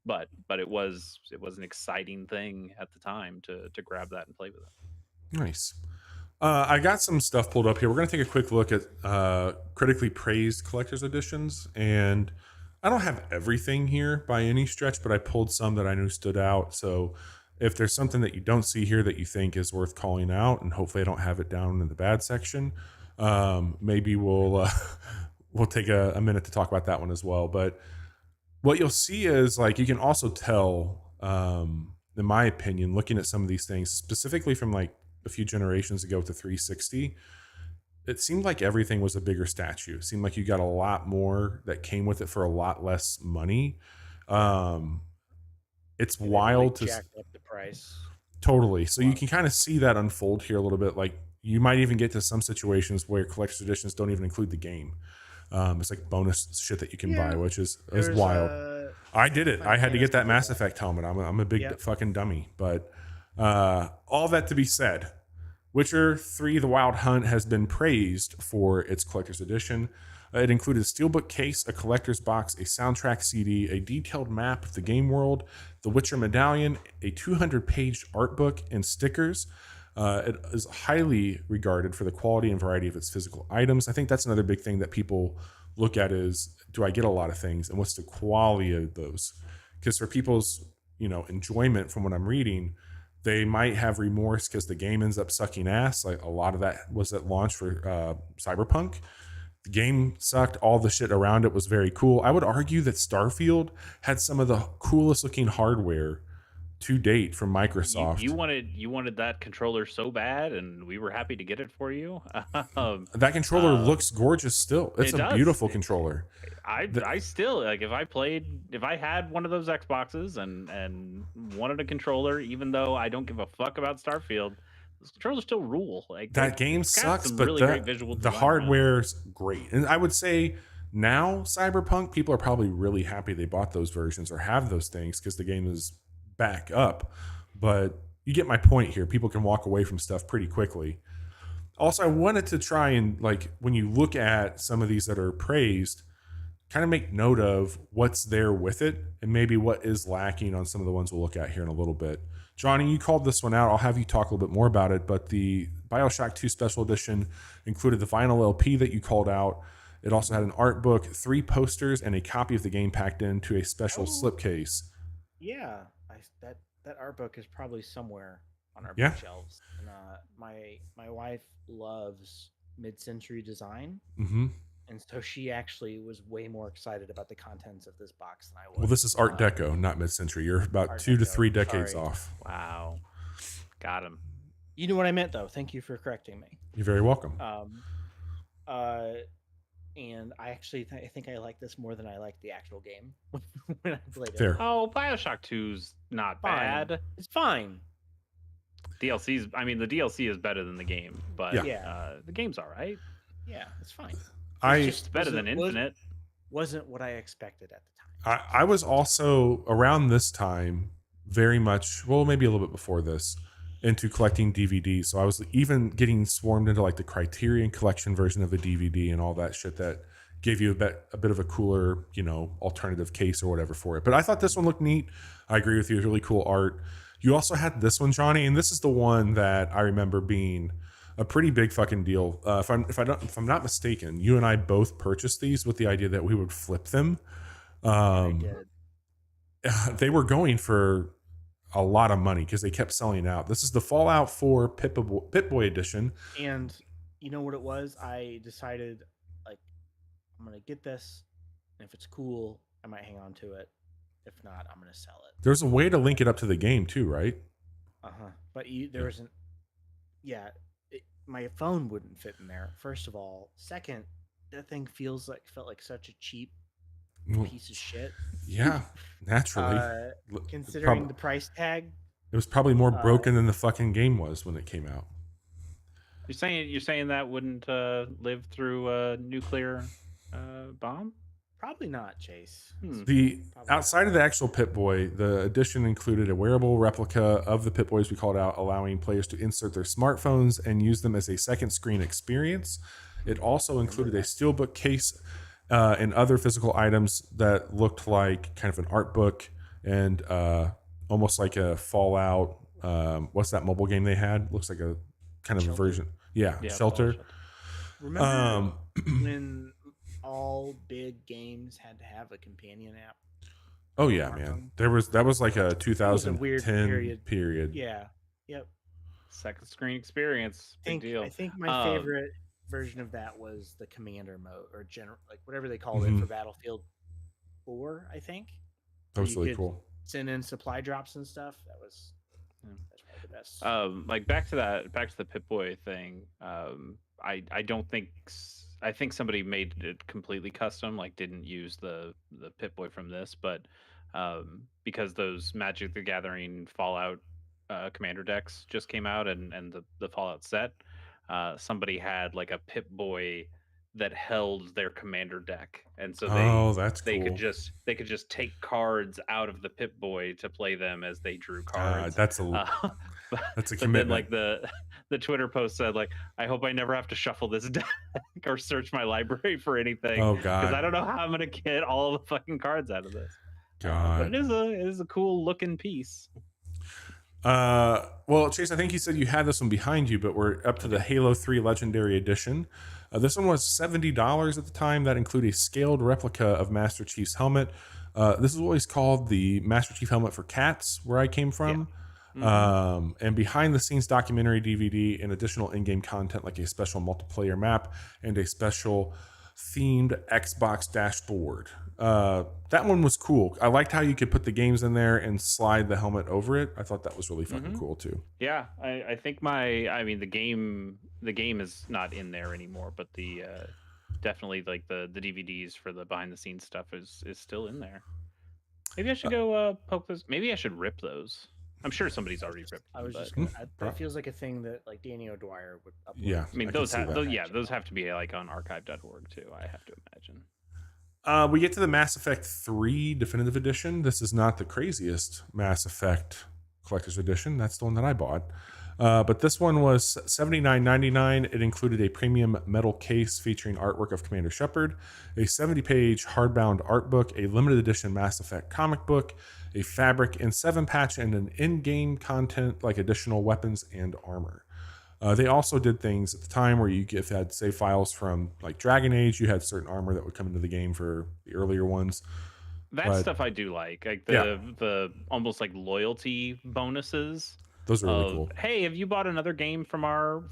But it was an exciting thing at the time to grab that and play with it. Nice. I got some stuff pulled up here. We're going to take a quick look at critically praised collector's editions. And I don't have everything here by any stretch, but I pulled some that I knew stood out. So if there's something that you don't see here that you think is worth calling out, and hopefully I don't have it down in the bad section, maybe we'll take a minute to talk about that one as well. But what you'll see is, like, you can also tell, in my opinion, looking at some of these things, specifically from like a few generations ago with the 360, it seemed like everything was a bigger statue. It seemed like you got a lot more that came with it for a lot less money. It's wild to jack up the price. Totally. So you can kind of see that unfold here a little bit. Like, you might even get to some situations where collector's editions don't even include the game. It's like bonus shit that you can buy, which is wild. I did it. I had to get that Mass Effect helmet. I'm a big fucking dummy. But all that to be said, Witcher 3 The Wild Hunt has been praised for its collector's edition. It included a steelbook case, a collector's box, a soundtrack CD, a detailed map of the game world, the Witcher medallion, a 200-page art book, and stickers. It is highly regarded for the quality and variety of its physical items. I think that's another big thing that people look at is, do I get a lot of things, and what's the quality of those? Because for people's, enjoyment from what I'm reading, they might have remorse because the game ends up sucking ass. Like, a lot of that was at launch for Cyberpunk. The game sucked. All the shit around it was very cool. I would argue that Starfield had some of the coolest looking hardware to date from Microsoft. You wanted that controller so bad, and we were happy to get it for you. That controller looks gorgeous still. It's a beautiful controller. I still, like, if I had one of those Xboxes and wanted a controller, even though I don't give a fuck about Starfield, those controllers still rule. Like, that game sucks, but really great visual the hardware's great. And I would say now Cyberpunk, people are probably really happy they bought those versions or have those things because the game is back up. But you get my point here. People can walk away from stuff pretty quickly. Also, I wanted to try and, like, when you look at some of these that are praised, kind of make note of what's there with it and maybe what is lacking on some of the ones we'll look at here in a little bit. Johnny, you called this one out. I'll have you talk a little bit more about it, but the BioShock 2 Special Edition included the vinyl LP that you called out. It also had an art book, 3 posters, and a copy of the game packed into a special slipcase. Yeah, that art book is probably somewhere on our bookshelves. And my wife loves mid-century design. Mm-hmm. And so she actually was way more excited about the contents of this box than I was. Well, this is Art Deco, not mid-century. You're about 2 to 3 decades off. Wow. Got him. You knew what I meant, though. Thank you for correcting me. You're very welcome. And I actually I think I like this more than I like the actual game when I played Fair. it. Oh, BioShock 2's not bad. It's fine. The DLC is better than the game, but the game's all right. Yeah, it's fine. It's just better than Infinite. Wasn't what I expected at the time. I was also, around this time, very much, well, maybe a little bit before this, into collecting DVDs. So I was even getting swarmed into like the Criterion Collection version of the DVD and all that shit that gave you a bit of a cooler, alternative case or whatever for it. But I thought this one looked neat. I agree with you. It's really cool art. You also had this one, Johnny, and this is the one that I remember being a pretty big fucking deal. If I'm not mistaken, you and I both purchased these with the idea that we would flip them. I did. They were going for a lot of money because they kept selling out. This is the Fallout 4 Pip-Boy edition. And you know what it was? I decided, like, I'm going to get this. And if it's cool, I might hang on to it. If not, I'm going to sell it. There's a way to link it up to the game too, right? Uh-huh. But there isn't. Yeah. My phone wouldn't fit in there, first of all. Second, that thing felt like such a cheap piece of shit. Yeah, naturally. Considering the price tag. It was probably more broken than the fucking game was when it came out. You're saying that wouldn't live through nuclear Bomb? Probably not, Chase. The Probably outside of the actual Pip-Boy, the edition included a wearable replica of the Pip-Boy, as we called out, allowing players to insert their smartphones and use them as a second screen experience. It also included a steelbook case and other physical items that looked like kind of an art book and almost like a Fallout. What's that mobile game they had? Looks like a kind of Shelter? a version. Yeah, Shelter. Remember when all big games had to have a companion app? Oh yeah, man. That was like a 2010 weird period. Yeah. Yep. Second screen experience. Big deal. I think my favorite version of that was the commander mode or general, like whatever they called it for Battlefield 4, I think. That was really cool. Send in supply drops and stuff. That's probably the best. Like back to the Pip-Boy thing. I don't think I think somebody made it completely custom, like didn't use the Pip-Boy from this, but because those Magic the Gathering Fallout commander decks just came out and the Fallout set, somebody had like a Pip-Boy that held their commander deck, and so they could just take cards out of the Pip-Boy to play them as they drew cards. That's a commitment. Then, like the Twitter post said, like, I hope I never have to shuffle this deck or search my library for anything. Oh god, because I don't know how I'm gonna get all the fucking cards out of this. God, but it is a cool looking piece. Well, Chase, I think you said you had this one behind you, but we're up to the Halo 3 Legendary Edition. This one was $70 at the time. That included a scaled replica of Master Chief's helmet. This is what he's called the Master Chief helmet for cats, where I came from. Yeah. And behind the scenes documentary DVD and additional in-game content like a special multiplayer map and a special themed Xbox dashboard. That one was cool. I liked how you could put the games in there and slide the helmet over it. I thought that was really fucking cool too. Yeah, I think the game is not in there anymore, but the definitely like the DVDs for the behind the scenes stuff is still in there. Maybe I should go poke those. Maybe I should rip those. I'm sure somebody's already ripped them. I was just that feels like a thing that like Danny O'Dwyer would upload. Yeah, I mean those have to be like on archive.org too, I have to imagine. We get to the Mass Effect 3 Definitive Edition. This is not the craziest Mass Effect Collector's Edition. That's the one that I bought. But this one was $79.99. It included a premium metal case featuring artwork of Commander Shepard, a 70-page hardbound art book, a limited edition Mass Effect comic book, a fabric and 7-patch, and an in-game content like additional weapons and armor. They also did things at the time where you had save files from like Dragon Age. You had certain armor that would come into the game for the earlier ones. That stuff I do like the almost like loyalty bonuses. Those are really cool. Hey, have you bought another game from our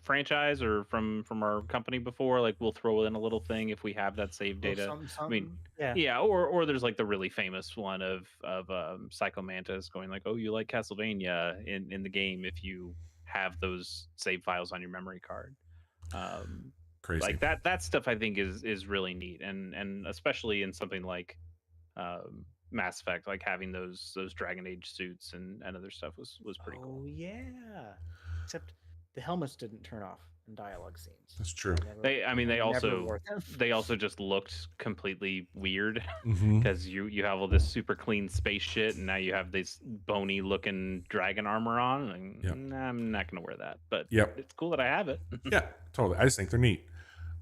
franchise or from our company before? Like we'll throw in a little thing if we have that save data. Something. I mean, yeah, or there's like the really famous one of Psycho Mantis going like, oh, you like Castlevania in the game if you have those save files on your memory card. Crazy. Like that stuff I think is really neat, and especially in something like Mass Effect, like having those Dragon Age suits and other stuff was pretty cool. Oh yeah, except the helmets didn't turn off in dialogue scenes. That's true. They also just looked completely weird because you have all this super clean space shit, and now you have this bony looking dragon armor on. And I'm not gonna wear that, but it's cool that I have it. Yeah, totally. I just think they're neat.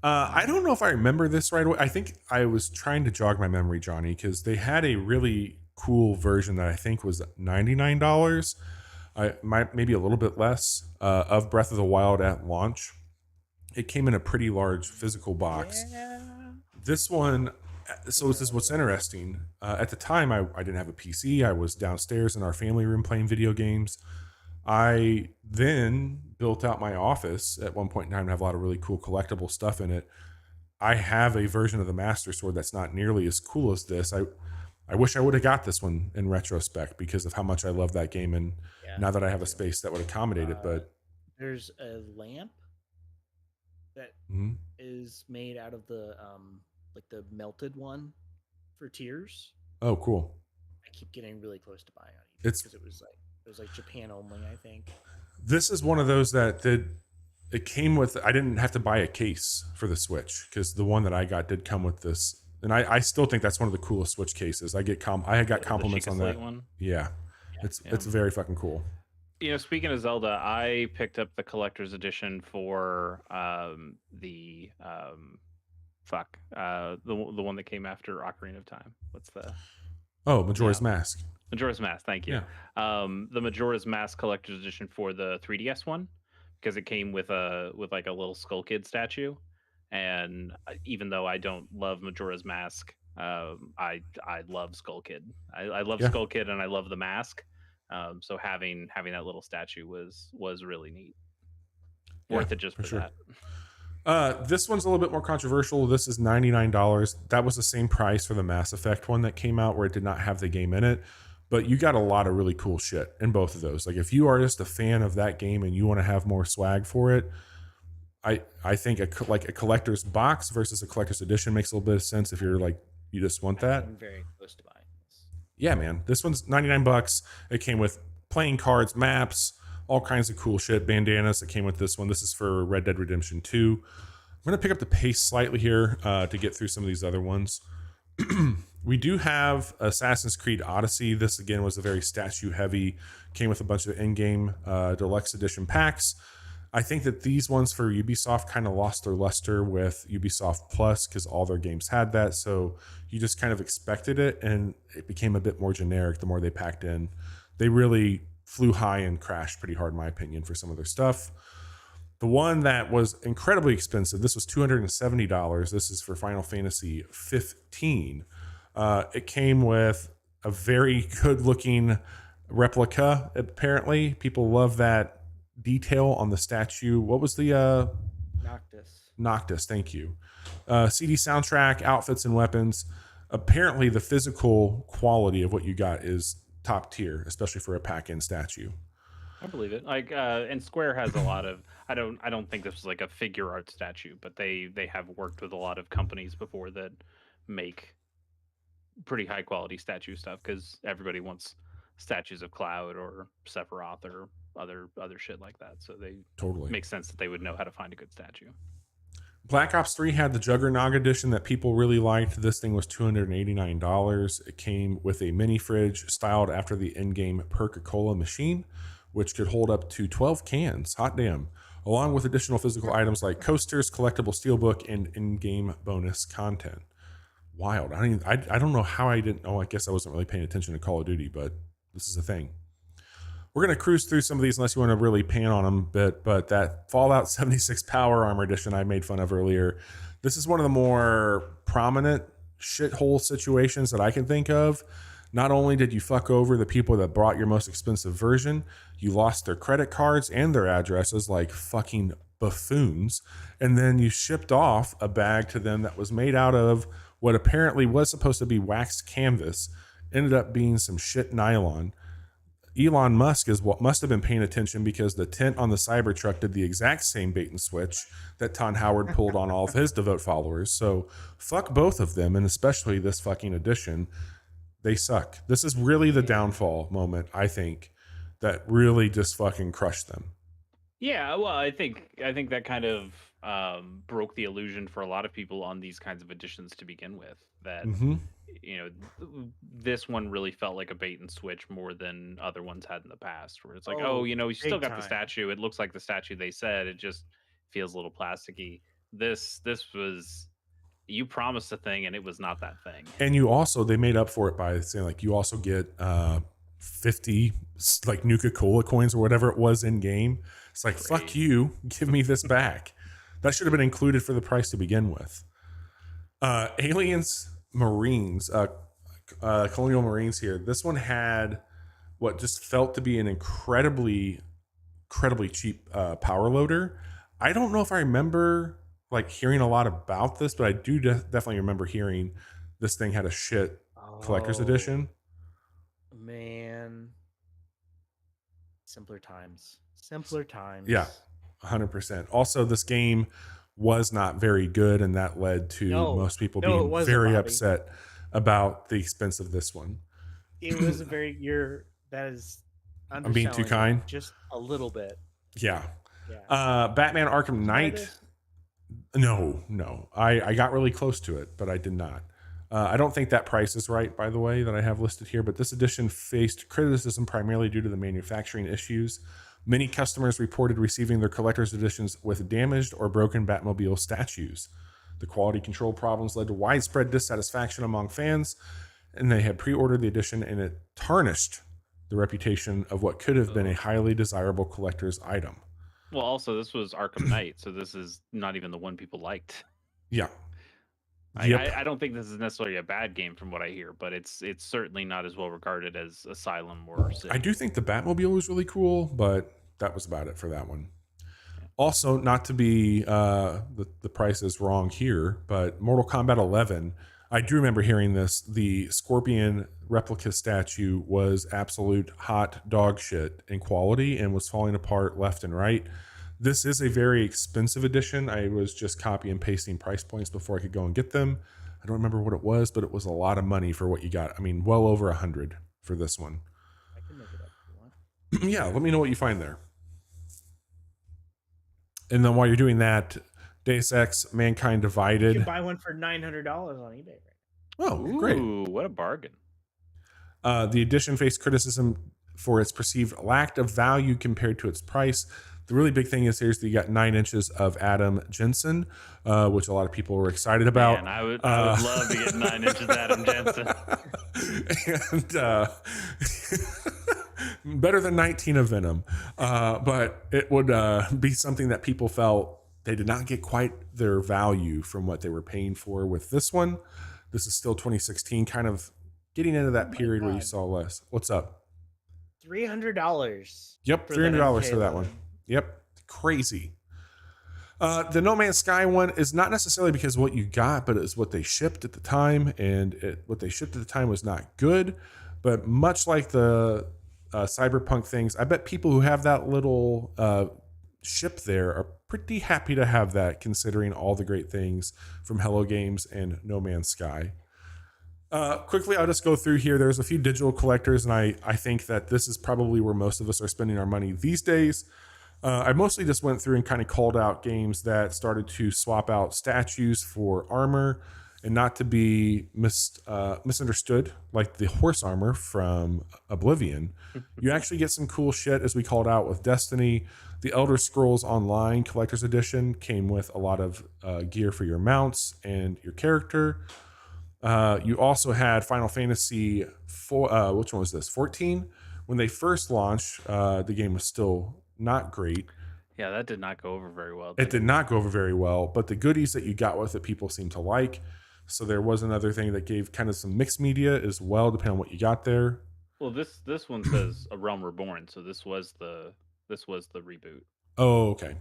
I don't know if I remember this right away. I think I was trying to jog my memory, Johnny, because they had a really cool version that I think was $99. Maybe a little bit less of Breath of the Wild at launch. It came in a pretty large physical box. Yeah. This one, so this is what's interesting. At the time, I didn't have a PC. I was downstairs in our family room playing video games. I then built out my office at one point in time to have a lot of really cool collectible stuff in it. I have a version of the Master Sword that's not nearly as cool as this. I wish I would have got this one in retrospect because of how much I love that game, and now that I have a space that would accommodate it. But there's a lamp that is made out of the like the melted one for Tears. Oh, cool! I keep getting really close to buying it because it was like Japan only, I think. This is one of those that it came with, I didn't have to buy a case for the Switch because the one that I got did come with this. And I still think that's one of the coolest Switch cases. I got compliments the on Sheikah that. Slate one. Yeah. It's very fucking cool. You know, speaking of Zelda, I picked up the collector's edition for the one that came after Ocarina of Time. What's the Majora's Mask. Majora's Mask, thank you. Yeah. The Majora's Mask collector's edition for the 3DS one, because it came with like a little Skull Kid statue, and even though I don't love Majora's Mask, I love Skull Kid. I love Skull Kid and I love the mask. So having that little statue was really neat. Worth it just for that. This one's a little bit more controversial. This is $99. That was the same price for the Mass Effect one that came out where it did not have the game in it. But you got a lot of really cool shit in both of those. Like if you are just a fan of that game and you want to have more swag for it, I think a collector's box versus a collector's edition makes a little bit of sense if you're like, you just want that. I'm very close to buying this. Yeah, man. This one's $99. It came with playing cards, maps, all kinds of cool shit, bandanas that came with this one. This is for Red Dead Redemption 2. I'm going to pick up the pace slightly here to get through some of these other ones. We do have Assassin's Creed Odyssey. This, again, was a very statue-heavy, came with a bunch of in-game deluxe edition packs. I think that these ones for Ubisoft kind of lost their luster with Ubisoft Plus because all their games had that. So you just kind of expected it, and it became a bit more generic the more they packed in. They really flew high and crashed pretty hard, in my opinion, for some of their stuff. The one that was incredibly expensive, this was $270. This is for Final Fantasy 15. It came with a very good-looking replica, apparently. People love that detail on the statue. What was the... Noctis, thank you. CD soundtrack, outfits, and weapons. Apparently, the physical quality of what you got is top tier, especially for a pack-in statue. I believe it. Like, and Square has a lot of. I don't think this was like a figure art statue, but they have worked with a lot of companies before that make pretty high quality statue stuff because everybody wants statues of Cloud or Sephiroth or other shit like that. So they totally makes sense that they would know how to find a good statue. Black Ops 3 had the Juggernog edition that people really liked. This thing was $289. It came with a mini fridge styled after the in-game Perca-Cola machine, which could hold up to 12 cans. Hot damn. Along with additional physical items like coasters, collectible steelbook, and in-game bonus content. Wild. I don't know how I didn't know. I guess I wasn't really paying attention to Call of Duty, but this is a thing. We're going to cruise through some of these unless you want to really pan on them. But that Fallout 76 Power Armor Edition I made fun of earlier, this is one of the more prominent shithole situations that I can think of. Not only did you fuck over the people that bought your most expensive version, you lost their credit cards and their addresses like fucking buffoons. And then you shipped off a bag to them that was made out of what apparently was supposed to be waxed canvas, ended up being some shit nylon. Elon Musk is what must have been paying attention because the tent on the Cybertruck did the exact same bait and switch that Ton Howard pulled on all of his devout followers. So fuck both of them, and especially this fucking edition. They suck. This is really the downfall moment, I think, that really just fucking crushed them. Yeah, well, I think that kind of broke the illusion for a lot of people on these kinds of editions to begin with. That you know, this one really felt like a bait and switch more than other ones had in the past, where it's like, oh, you know, you still got the statue. It looks like the statue they said. It just feels a little plasticky. This was. You promised a thing and it was not that thing. And you also, they made up for it by saying like, you also get 50 like Nuka-Cola coins or whatever it was in game. It's like, great. Fuck you, give me this back. That should have been included for the price to begin with. Aliens Marines, Colonial Marines here. This one had what just felt to be an incredibly cheap power loader. I don't know if I remember like hearing a lot about this, but I do definitely remember hearing this thing had a shit collector's edition. Man, simpler times. Yeah, 100%. Also, this game was not very good, and that led to most people being very upset about the expense of this one. It was that is I'm being too kind. Just a little bit. Yeah. Yeah. Batman Arkham Did you buy Knight. this? No. I got really close to it, but I did not. I don't think that price is right, by the way, that I have listed here, but this edition faced criticism primarily due to the manufacturing issues. Many customers reported receiving their collector's editions with damaged or broken Batmobile statues. The quality control problems led to widespread dissatisfaction among fans, and they had pre-ordered the edition, and it tarnished the reputation of what could have been a highly desirable collector's item. Well, also this was Arkham Knight, so this is not even the one people liked. Yeah. I don't think this is necessarily a bad game from what I hear, but it's certainly not as well regarded as Asylum or Sid. I do think the Batmobile was really cool, but that was about it for that one. Also, not to be the price is wrong here, but Mortal Kombat 11, I do remember hearing this. The Scorpion replica statue was absolute hot dog shit in quality and was falling apart left and right. This is a very expensive edition. I was just copy and pasting price points before I could go and get them. I don't remember what it was, but it was a lot of money for what you got. I mean, well over 100 for this one. I can look it up if you want. Yeah, let me know what you find there. And then while you're doing that, Deus Ex Mankind You Divided. can buy one for $900 on eBay right Oh, Ooh, great. what a bargain. The edition faced criticism for its perceived lack of value compared to its price. The really big thing is here's that you got 9 inches of Adam Jensen, which a lot of people were excited about. Man, I would love to get 9 inches Adam Jensen. And better than 19 of Venom. But it would be something that people felt they did not get quite their value from what they were paying for with this one. This is still 2016, kind of getting into that period where you saw less. What's up? $300. Yep, for $300 for that MK11. one. Yep, crazy. The No Man's Sky one is not necessarily because of what you got, but it's what they shipped at the time, and what they shipped at the time was not good. But much like the Cyberpunk things, I bet people who have that little ship there are pretty happy to have that, considering all the great things from Hello Games and No Man's Sky. Quickly, I'll just go through here. There's a few digital collectors, and I think that this is probably where most of us are spending our money these days. I mostly just went through and kind of called out games that started to swap out statues for armor, and not to be misunderstood, like the horse armor from Oblivion. You actually get some cool shit, as we called out with Destiny. The Elder Scrolls Online Collector's Edition came with a lot of gear for your mounts and your character. You also had Final Fantasy 4, which one was this? 14. When they first launched, the game was still not great. Yeah, that did not go over very well. It did not go over very well, but the goodies that you got with it, people seem to like. So there was another thing that gave kind of some mixed media as well, depending on what you got there. Well, this one says A Realm Reborn, so this was the reboot. Oh, okay.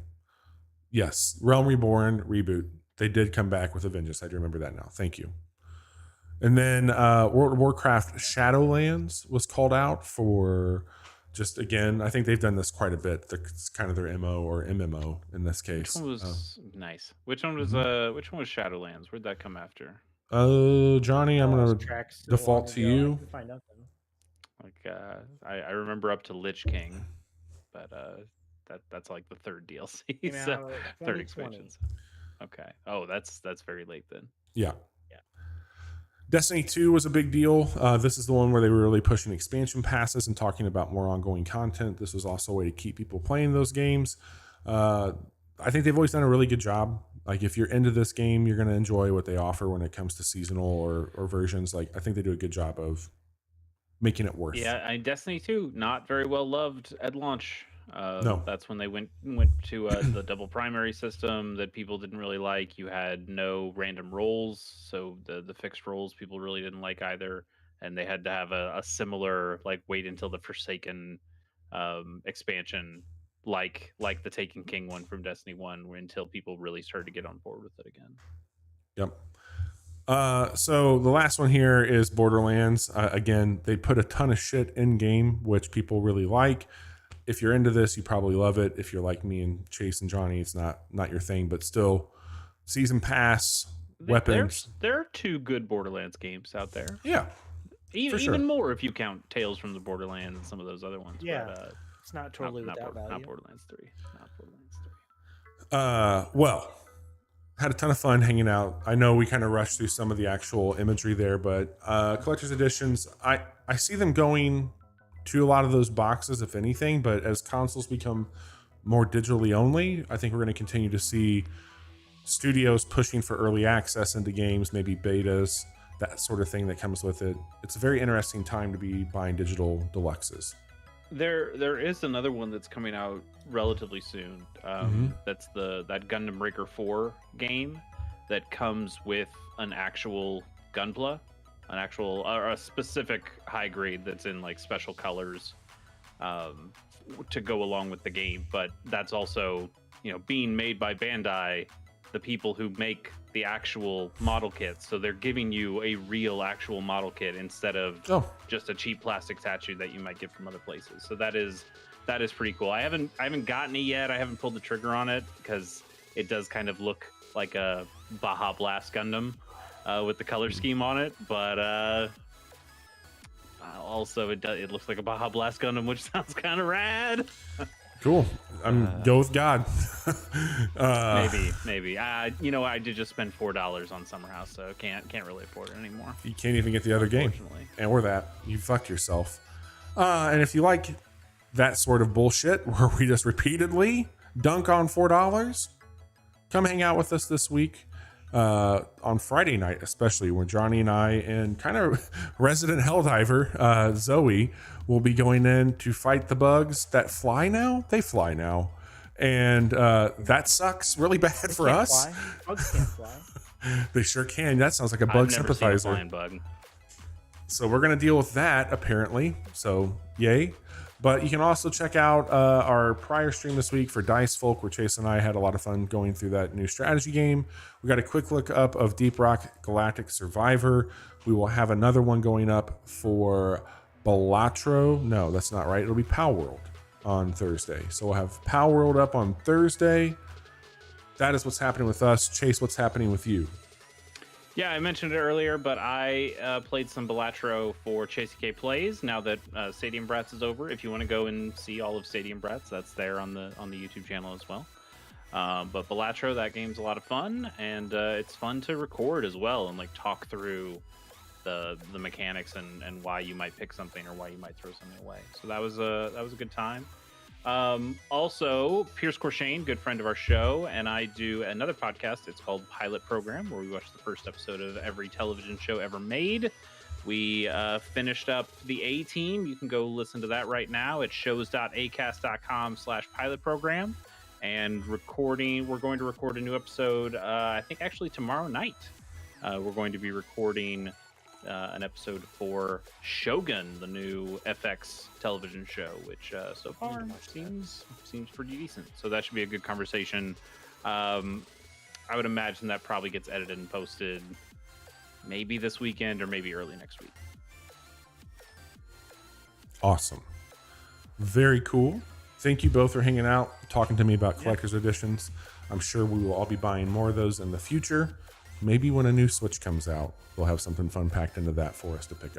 Yes, Realm Reborn reboot. They did come back with a vengeance. I do remember that now. Thank you. And then World of Warcraft Shadowlands was called out for just, again, I think they've done this quite a bit. It's kind of their MO or MMO in this case. Which one was nice? Which one was Shadowlands? Where'd that come after? Johnny, I'm Lost gonna tracks so default long to ago, I you. can find nothing. Like I remember up to Lich King, but that's like the third DLC, Came so out third 2020. expansions. Okay. Oh, that's very late then. Yeah. Destiny 2 was a big deal. This is the one where they were really pushing expansion passes and talking about more ongoing content. This was also a way to keep people playing those games. I think they've always done a really good job. Like, if you're into this game, you're going to enjoy what they offer when it comes to seasonal or versions. Like, I think they do a good job of making it worth. Yeah, Destiny 2, not very well loved at launch. No. That's when they went to the double primary system that people didn't really like. You had no random rolls, so the fixed rolls people really didn't like either, and they had to have a similar, like, wait until the Forsaken expansion, like the Taken King one from Destiny 1, until people really started to get on board with it again. Yep. So the last one here is Borderlands. Again, they put a ton of shit in game, which people really like. If you're into this, you probably love it. If you're like me and Chase and Johnny, it's not your thing, but still, season pass, weapons. There are 2 good Borderlands games out there. Yeah, Even sure. more if you count Tales from the Borderlands and some of those other ones. Yeah. But, It's not totally without value. Not Borderlands 3. Not Borderlands 3. Well, had a ton of fun hanging out. I know we kind of rushed through some of the actual imagery there, but collector's editions, I see them going to a lot of those boxes, if anything, but as consoles become more digitally only, I think we're going to continue to see studios pushing for early access into games, maybe betas, that sort of thing that comes with it. It's a very interesting time to be buying digital deluxes. There is another one that's coming out relatively soon. That's that Gundam Breaker 4 game that comes with an actual Gunpla, an actual or a specific high grade that's in like special colors to go along with the game. But that's also, you know, being made by Bandai, the people who make the actual model kits. So they're giving you a real actual model kit instead of just a cheap plastic statue that you might get from other places. So that is pretty cool. I haven't gotten it yet. I haven't pulled the trigger on it because it does kind of look like a Baja Blast Gundam with the color scheme on it. But also it looks like a Baja Blast Gundam, which sounds kind of rad. Cool. Go with God. Maybe. You know, I did just spend $4 on SUMMERHOUSE, so can't really afford it anymore. You can't even get the other game, or that you fucked yourself. And if you like that sort of bullshit, where we just repeatedly dunk on $4, come hang out with us this week. On Friday night, especially, when Johnny and I and kind of resident helldiver Zoe will be going in to fight the bugs that fly now. They fly now, and that sucks really bad for us. Bugs can't fly. They sure can. That sounds like a bug sympathizer. Seen a flying bug. So we're gonna deal with that apparently. So yay. But you can also check out our prior stream this week for Dice Folk, where Chase and I had a lot of fun going through that new strategy game. We got a quick look up of Deep Rock Galactic Survivor. We will have another one going up for Balatro. No, that's not right. It'll be Pow World on Thursday. So we'll have Pow World up on Thursday. That is what's happening with us. Chase, what's happening with you? Yeah, I mentioned it earlier, but I played some Balatro for Chasey K Plays. Now that Stadium Brats is over, if you want to go and see all of Stadium Brats, that's there on the YouTube channel as well. But Balatro, that game's a lot of fun, and it's fun to record as well and like talk through the mechanics and why you might pick something or why you might throw something away. So that was a good time. Also, Pierce Corshane, good friend of our show, and I do another podcast. It's called Pilot Program, where we watch the first episode of every television show ever made. We finished up the A-Team. You can go listen to that right now at shows.acast.com/pilot program. And we're going to record a new episode, I think actually tomorrow night. We're going to be recording an episode for Shogun, the new FX television show, which so far seems pretty decent. So that should be a good conversation. I would imagine that probably gets edited and posted maybe this weekend or maybe early next week. Awesome. Very cool. Thank you both for hanging out, talking to me about collector's editions. I'm sure we will all be buying more of those in the future. Maybe when a new Switch comes out, we'll have something fun packed into that for us to pick